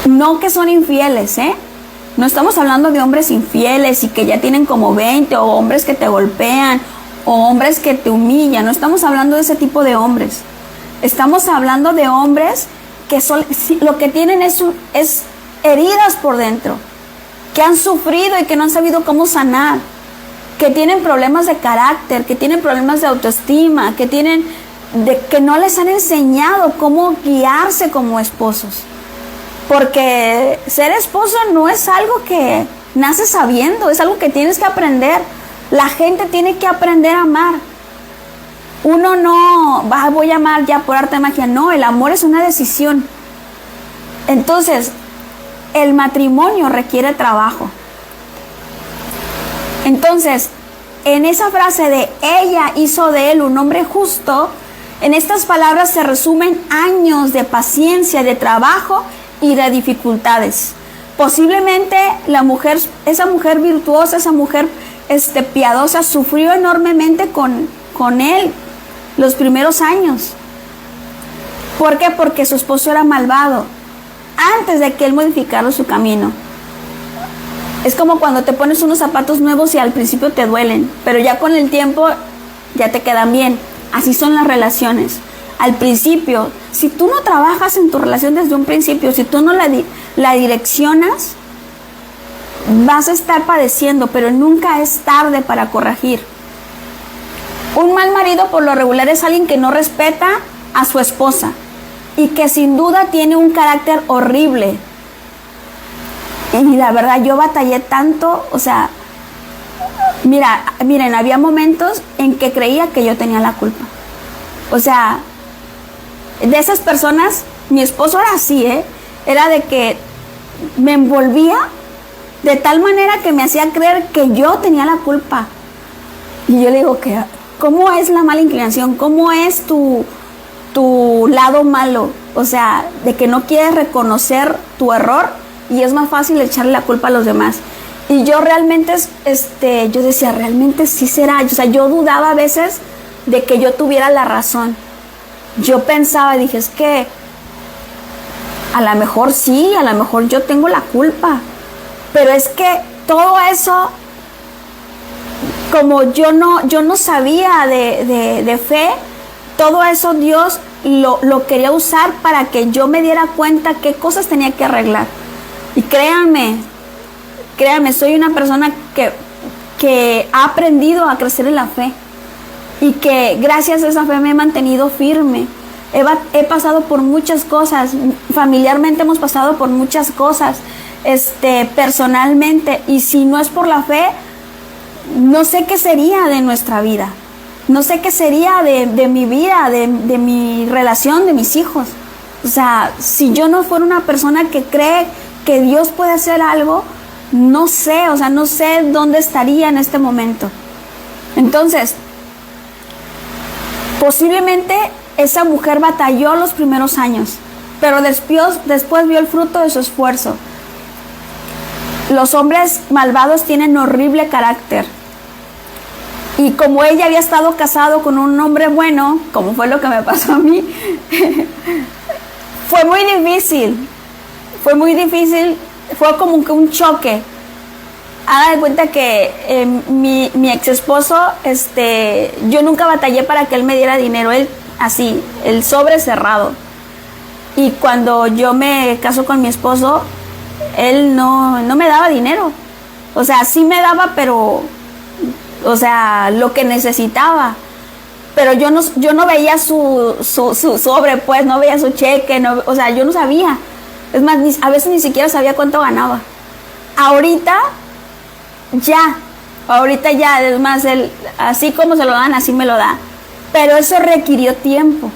no que son infieles, ¿eh? No estamos hablando de hombres infieles y que ya tienen como 20, o hombres que te golpean, o hombres que te humillan. No estamos hablando de ese tipo de hombres. Estamos hablando de hombres que lo que tienen es heridas por dentro, que han sufrido y que no han sabido cómo sanar, que tienen problemas de carácter, que tienen problemas de autoestima, que no les han enseñado cómo guiarse como esposos. Porque ser esposo no es algo que naces sabiendo, es algo que tienes que aprender. La gente tiene que aprender a amar. Uno no voy a amar ya por arte de magia. No, el amor es una decisión. Entonces, el matrimonio requiere trabajo. Entonces, en esa frase de ella hizo de él un hombre justo, en estas palabras se resumen años de paciencia, de trabajo y de dificultades. Posiblemente esa mujer virtuosa, esa mujer piadosa, sufrió enormemente con él los primeros años. ¿Por qué? Porque su esposo era malvado antes de que él modificara su camino. Es como cuando te pones unos zapatos nuevos y al principio te duelen, pero ya con el tiempo ya te quedan bien. Así son las relaciones. Al principio, si tú no trabajas en tu relación desde un principio, si tú no la direccionas, vas a estar padeciendo, pero nunca es tarde para corregir. Un mal marido por lo regular es alguien que no respeta a su esposa y que sin duda tiene un carácter horrible. Y la verdad, yo batallé tanto, miren, había momentos en que creía que yo tenía la culpa. De esas personas, mi esposo era así, era de que me envolvía de tal manera que me hacía creer que yo tenía la culpa. Y yo le digo, ¿cómo es la mala inclinación? ¿Cómo es tu lado malo? De que no quieres reconocer tu error y es más fácil echarle la culpa a los demás. Y yo realmente, yo decía, ¿realmente sí será? Yo dudaba a veces de que yo tuviera la razón. Yo pensaba, dije, es que a lo mejor sí, a lo mejor yo tengo la culpa. Pero es que todo eso, como yo no sabía de fe, todo eso Dios lo quería usar para que yo me diera cuenta qué cosas tenía que arreglar. Y créanme, soy una persona que ha aprendido a crecer en la fe. Y que gracias a esa fe me he mantenido firme. He pasado por muchas cosas. Familiarmente hemos pasado por muchas cosas. Personalmente. Y si no es por la fe, no sé qué sería de nuestra vida. No sé qué sería de mi vida, de mi relación, de mis hijos. Si yo no fuera una persona que cree que Dios puede hacer algo, no sé dónde estaría en este momento. Entonces, posiblemente esa mujer batalló los primeros años, pero después vio el fruto de su esfuerzo. Los hombres malvados tienen horrible carácter. Y como ella había estado casado con un hombre bueno, como fue lo que me pasó a mí, fue muy difícil, fue como que un choque. Haga de cuenta que mi ex esposo, yo nunca batallé para que él me diera dinero, él así, el sobre cerrado. Y cuando yo me caso con mi esposo, él no me daba dinero. Sí me daba, pero, lo que necesitaba. Pero yo no veía su sobre, pues, no veía su cheque, yo no sabía. Es más, a veces ni siquiera sabía cuánto ganaba. Ahorita ya, es más, él, así como se lo dan, así me lo da. Pero eso requirió tiempo.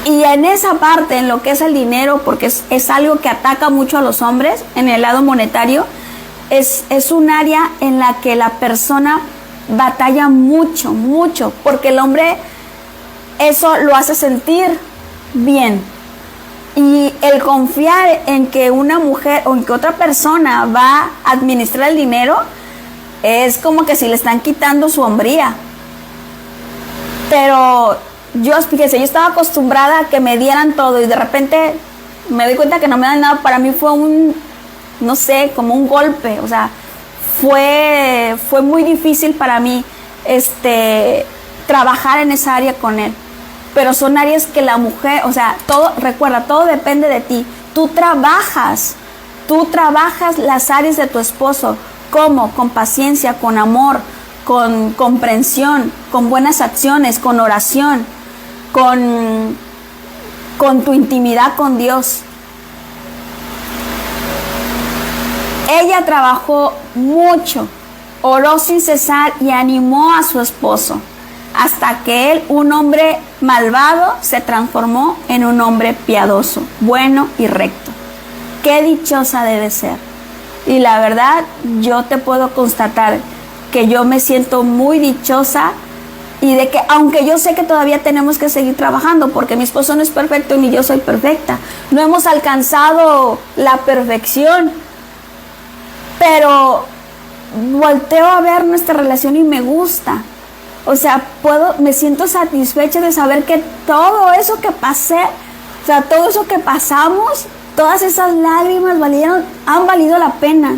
Y en esa parte, en lo que es el dinero, porque es algo que ataca mucho a los hombres, en el lado monetario, es un área en la que la persona batalla mucho, mucho, porque el hombre eso lo hace sentir bien. Y el confiar en que una mujer o en que otra persona va a administrar el dinero es como que si le están quitando su hombría. Pero fíjese, yo estaba acostumbrada a que me dieran todo y de repente me doy cuenta que no me dan nada. Para mí fue no sé, como un golpe. O sea, fue muy difícil para mí trabajar en esa área con él. Pero son áreas que la mujer, o sea, recuerda, todo depende de ti. Tú trabajas las áreas de tu esposo. ¿Cómo? Con paciencia, con amor, con comprensión, con buenas acciones, con oración, con tu intimidad con Dios. Ella trabajó mucho, oró sin cesar y animó a su esposo, hasta que él, un hombre malvado, se transformó en un hombre piadoso, bueno y recto. Qué dichosa debe ser. Y la verdad, yo te puedo constatar que yo me siento muy dichosa y de que, aunque yo sé que todavía tenemos que seguir trabajando, porque mi esposo no es perfecto ni yo soy perfecta, no hemos alcanzado la perfección, pero volteo a ver nuestra relación y me gusta. O sea, me siento satisfecha de saber que todo eso que pasé, o sea, todo eso que pasamos, todas esas lágrimas han valido la pena.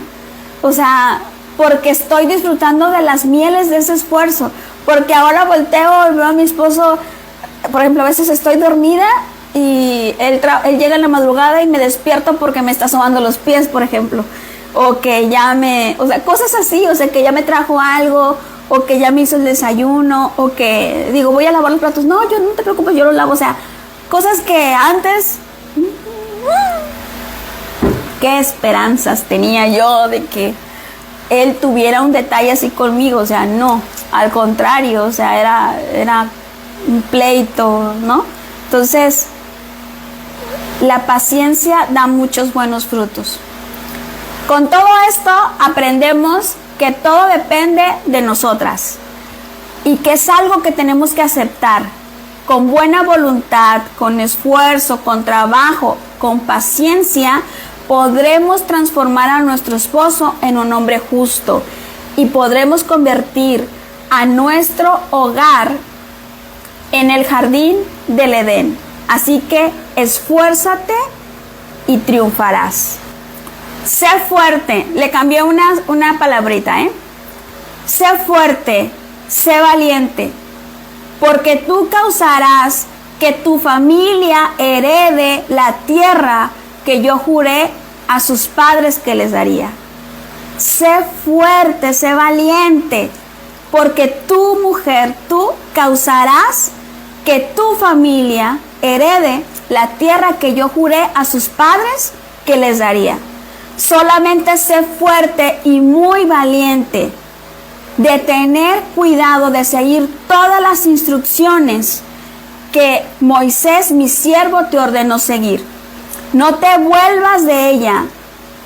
O sea, porque estoy disfrutando de las mieles de ese esfuerzo. Porque ahora volteo y veo a mi esposo, por ejemplo, a veces estoy dormida y él llega en la madrugada y me despierto porque me está sobando los pies, por ejemplo. O que o sea, cosas así, o sea, que ya me trajo algo, o que ya me hizo el desayuno, o que digo, voy a lavar los platos. No, yo no te preocupes, yo los lavo. O sea, cosas que antes, qué esperanzas tenía yo de que él tuviera un detalle así conmigo. O sea, no, al contrario, o sea, era un pleito, ¿no? Entonces, la paciencia da muchos buenos frutos. Con todo esto aprendemos que todo depende de nosotras y que es algo que tenemos que aceptar con buena voluntad, con esfuerzo, con trabajo, con paciencia. Podremos transformar a nuestro esposo en un hombre justo y podremos convertir a nuestro hogar en el jardín del Edén. Así que esfuérzate y triunfarás. Sé fuerte, le cambié una palabrita, Sé fuerte, sé valiente, porque tú causarás que tu familia herede la tierra que yo juré a sus padres que les daría. Sé fuerte, sé valiente, porque tú, mujer, tú causarás que tu familia herede la tierra que yo juré a sus padres que les daría. Solamente sé fuerte y muy valiente, de tener cuidado de seguir todas las instrucciones que Moisés, mi siervo, te ordenó seguir. No te vuelvas de ella,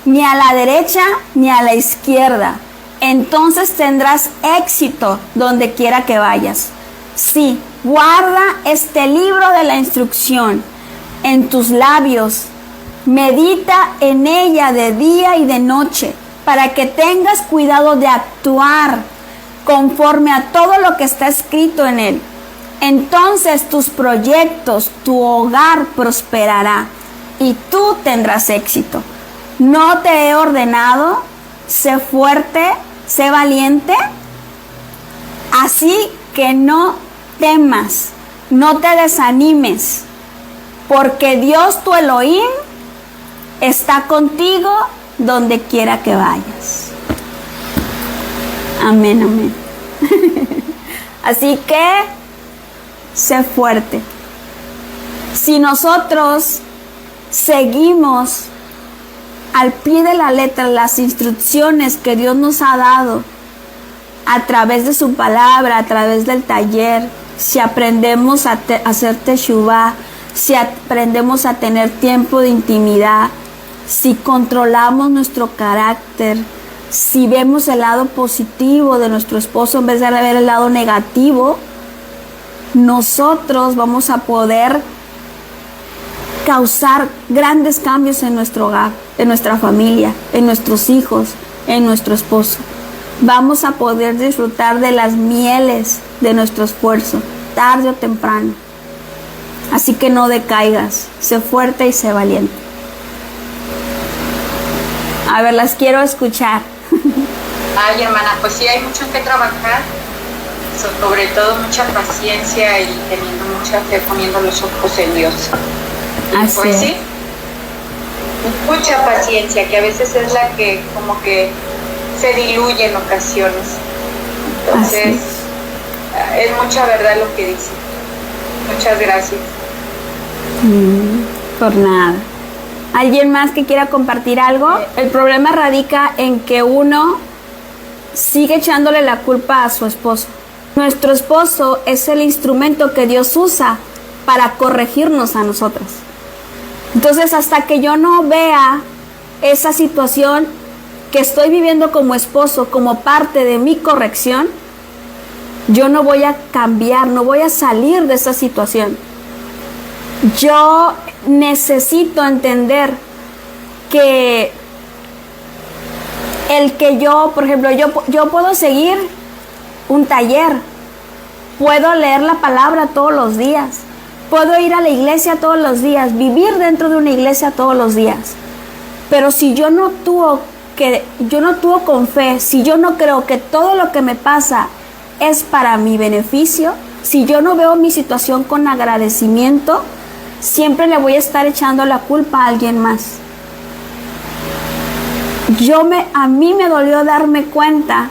ni a la derecha ni a la izquierda. Entonces tendrás éxito donde quiera que vayas. Sí, guarda este libro de la instrucción en tus labios. Medita en ella de día y de noche, para que tengas cuidado de actuar conforme a todo lo que está escrito en él. Entonces tus proyectos, tu hogar prosperará y tú tendrás éxito. ¿No te he ordenado? Sé fuerte, sé valiente. Así que no temas, no te desanimes, porque Dios tu Elohim está contigo donde quiera que vayas. Amén, amén. Así que sé fuerte. Si nosotros seguimos al pie de la letra las instrucciones que Dios nos ha dado a través de su palabra, a través del taller, si aprendemos a hacer teshuvá, si aprendemos a tener tiempo de intimidad, si controlamos nuestro carácter, si vemos el lado positivo de nuestro esposo en vez de ver el lado negativo, nosotros vamos a poder causar grandes cambios en nuestro hogar, en nuestra familia, en nuestros hijos, en nuestro esposo. Vamos a poder disfrutar de las mieles de nuestro esfuerzo, tarde o temprano. Así que no decaigas, sé fuerte y sé valiente. A ver, las quiero escuchar. Ay, hermana, pues sí, hay mucho que trabajar, sobre todo mucha paciencia y teniendo mucha fe, poniendo los ojos en Dios. Así pues es. sí, mucha paciencia, que a veces es la que como que se diluye en ocasiones. Entonces, es mucha verdad lo que dice. Muchas gracias. Por nada. ¿Alguien más que quiera compartir algo? El problema radica en que uno sigue echándole la culpa a su esposo. Nuestro esposo es el instrumento que Dios usa para corregirnos a nosotras. Entonces, hasta que yo no vea esa situación que estoy viviendo como esposo, como parte de mi corrección, yo no voy a cambiar, no voy a salir de esa situación. Yo necesito entender que el que yo, por ejemplo, yo puedo seguir un taller, puedo leer la palabra todos los días, puedo ir a la iglesia todos los días, vivir dentro de una iglesia todos los días, pero si yo no actúo con fe, si yo no creo que todo lo que me pasa es para mi beneficio, si yo no veo mi situación con agradecimiento, siempre le voy a estar echando la culpa a alguien más. A mí me dolió darme cuenta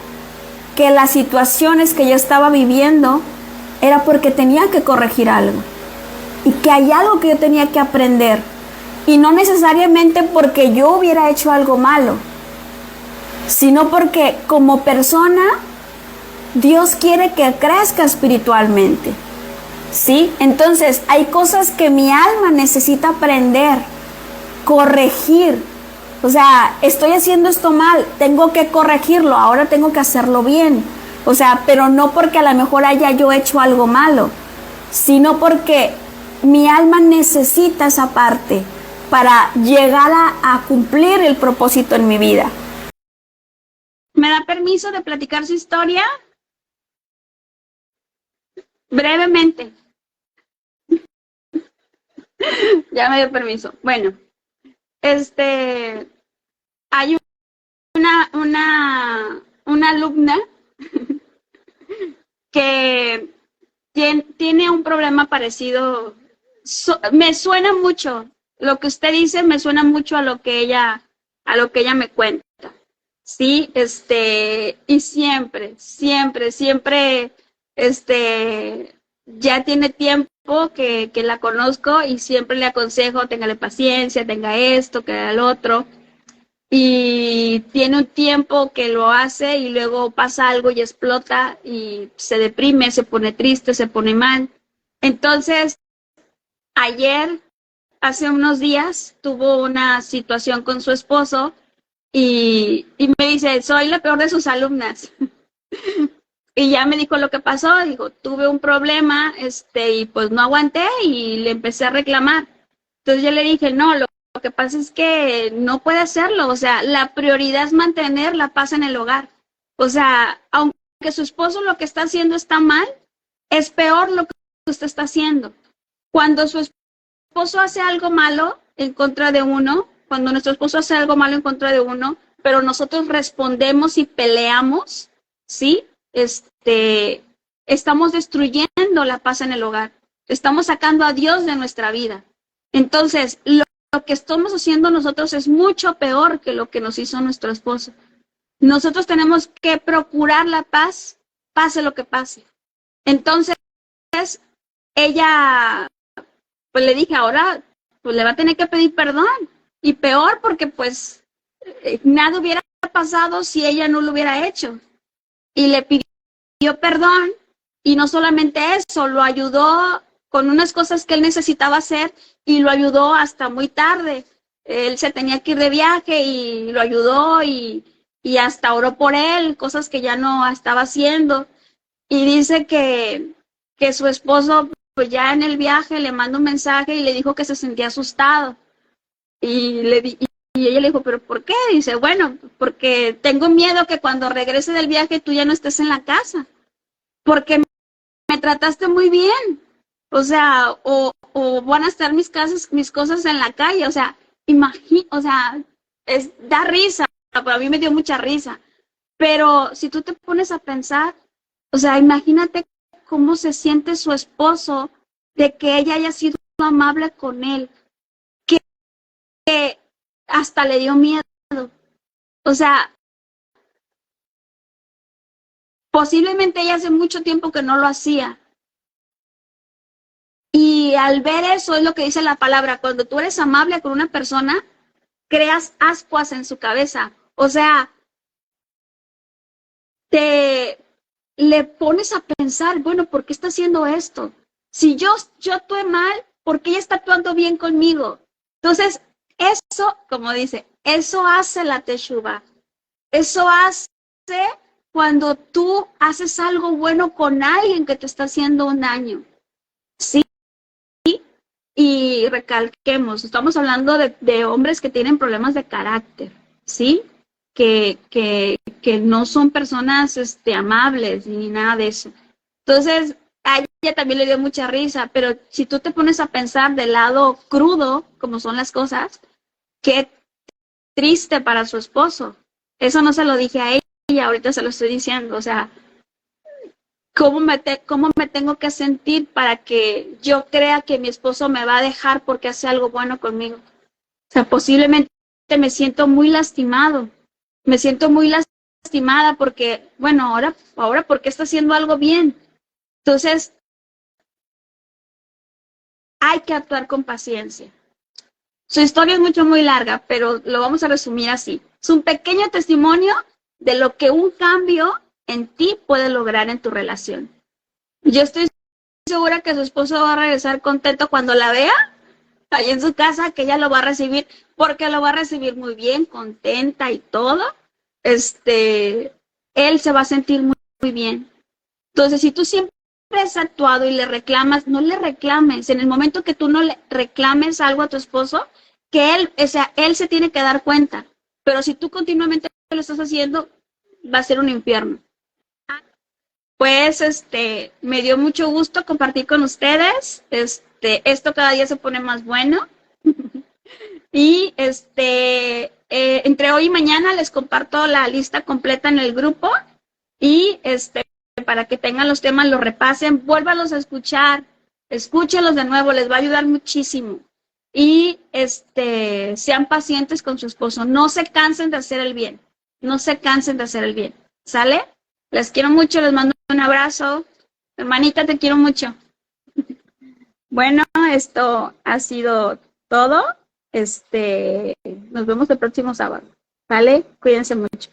que las situaciones que yo estaba viviendo era porque tenía que corregir algo y que hay algo que yo tenía que aprender, y no necesariamente porque yo hubiera hecho algo malo, sino porque como persona Dios quiere que crezca espiritualmente, ¿sí? Entonces hay cosas que mi alma necesita aprender, corregir. O sea, estoy haciendo esto mal, tengo que corregirlo, ahora tengo que hacerlo bien. O sea, pero no porque a lo mejor haya yo hecho algo malo, sino porque mi alma necesita esa parte para llegar a cumplir el propósito en mi vida. ¿Me da permiso de platicar su historia? Brevemente. Ya me dio permiso. Bueno, hay una alumna que tiene un problema parecido. Me suena mucho, lo que usted dice me suena mucho a lo que ella me cuenta. Sí, y siempre, ya tiene tiempo que la conozco y siempre le aconsejo, téngale paciencia, tenga esto, que el otro. Y tiene un tiempo que lo hace y luego pasa algo y explota y se deprime, se pone triste, se pone mal. Entonces, hace unos días, tuvo una situación con su esposo y me dice, soy la peor de sus alumnas. Y ya me dijo lo que pasó, dijo, tuve un problema, y pues no aguanté y le empecé a reclamar. Entonces yo le dije, no, lo que pasa es que no puede hacerlo, o sea, la prioridad es mantener la paz en el hogar. O sea, aunque su esposo lo que está haciendo está mal, es peor lo que usted está haciendo. Cuando su esposo hace algo malo en contra de uno, cuando nuestro esposo hace algo malo en contra de uno, pero nosotros respondemos y peleamos, ¿sí? Estamos destruyendo la paz en el hogar. Estamos sacando a Dios de nuestra vida. Entonces, lo que estamos haciendo nosotros es mucho peor que lo que nos hizo nuestro esposo. Nosotros tenemos que procurar la paz, pase lo que pase. Entonces, ella, pues le dije, ahora pues le va a tener que pedir perdón. Y peor porque pues nada hubiera pasado si ella no lo hubiera hecho. Y le pidió perdón y no solamente eso, lo ayudó con unas cosas que él necesitaba hacer y lo ayudó hasta muy tarde. Él se tenía que ir de viaje y lo ayudó y hasta oró por él, cosas que ya no estaba haciendo. Y dice que su esposo, pues ya en el viaje, le mandó un mensaje y le dijo que se sentía asustado. Y ella le dijo, ¿pero por qué? Dice, bueno, porque tengo miedo que cuando regrese del viaje tú ya no estés en la casa. Porque me trataste muy bien. O sea, o van a estar mis cosas en la calle. O sea, da risa. Para mí me dio mucha risa. Pero si tú te pones a pensar, o sea, imagínate cómo se siente su esposo de que ella haya sido amable con él, que hasta le dio miedo. O sea, posiblemente ella hace mucho tiempo que no lo hacía. Y al ver eso es lo que dice la palabra, cuando tú eres amable con una persona, creas ascuas en su cabeza. O sea, le pones a pensar, bueno, ¿por qué está haciendo esto? Si yo actué mal, ¿por qué ella está actuando bien conmigo? Entonces, eso, como dice, eso hace la teshuva. Eso hace cuando tú haces algo bueno con alguien que te está haciendo un daño. ¿Sí? Y recalquemos, estamos hablando de hombres que tienen problemas de carácter, ¿sí? Que no son personas amables ni nada de eso. Entonces, a ella también le dio mucha risa, pero si tú te pones a pensar del lado crudo, como son las cosas, qué triste para su esposo. Eso no se lo dije a ella, ahorita se lo estoy diciendo, o sea, ¿cómo me tengo que sentir para que yo crea que mi esposo me va a dejar porque hace algo bueno conmigo? O sea, posiblemente me siento muy lastimado. Me siento muy lastimada porque, bueno, ahora porque está haciendo algo bien. Entonces, hay que actuar con paciencia. Su historia es muy larga, pero lo vamos a resumir así. Es un pequeño testimonio de lo que un cambio en ti puede lograr en tu relación. Yo estoy segura que su esposo va a regresar contento cuando la vea ahí en su casa, que ella lo va a recibir, porque lo va a recibir muy bien, contenta y todo. Él se va a sentir muy bien. Entonces, si tú siempre has actuado y le reclamas, no le reclames. En el momento que tú no le reclames algo a tu esposo, que él se tiene que dar cuenta. Pero si tú continuamente lo estás haciendo, va a ser un infierno. Pues, me dio mucho gusto compartir con ustedes. Esto cada día se pone más bueno. Y, entre hoy y mañana les comparto la lista completa en el grupo. Y, para que tengan los temas, los repasen, vuélvalos a escuchar, escúchenlos de nuevo, les va a ayudar muchísimo. Y, sean pacientes con su esposo, no se cansen de hacer el bien, no se cansen de hacer el bien, ¿sale? Les quiero mucho, les mando un abrazo. Hermanita, te quiero mucho. Bueno, esto ha sido todo. Nos vemos el próximo sábado. ¿Vale? Cuídense mucho.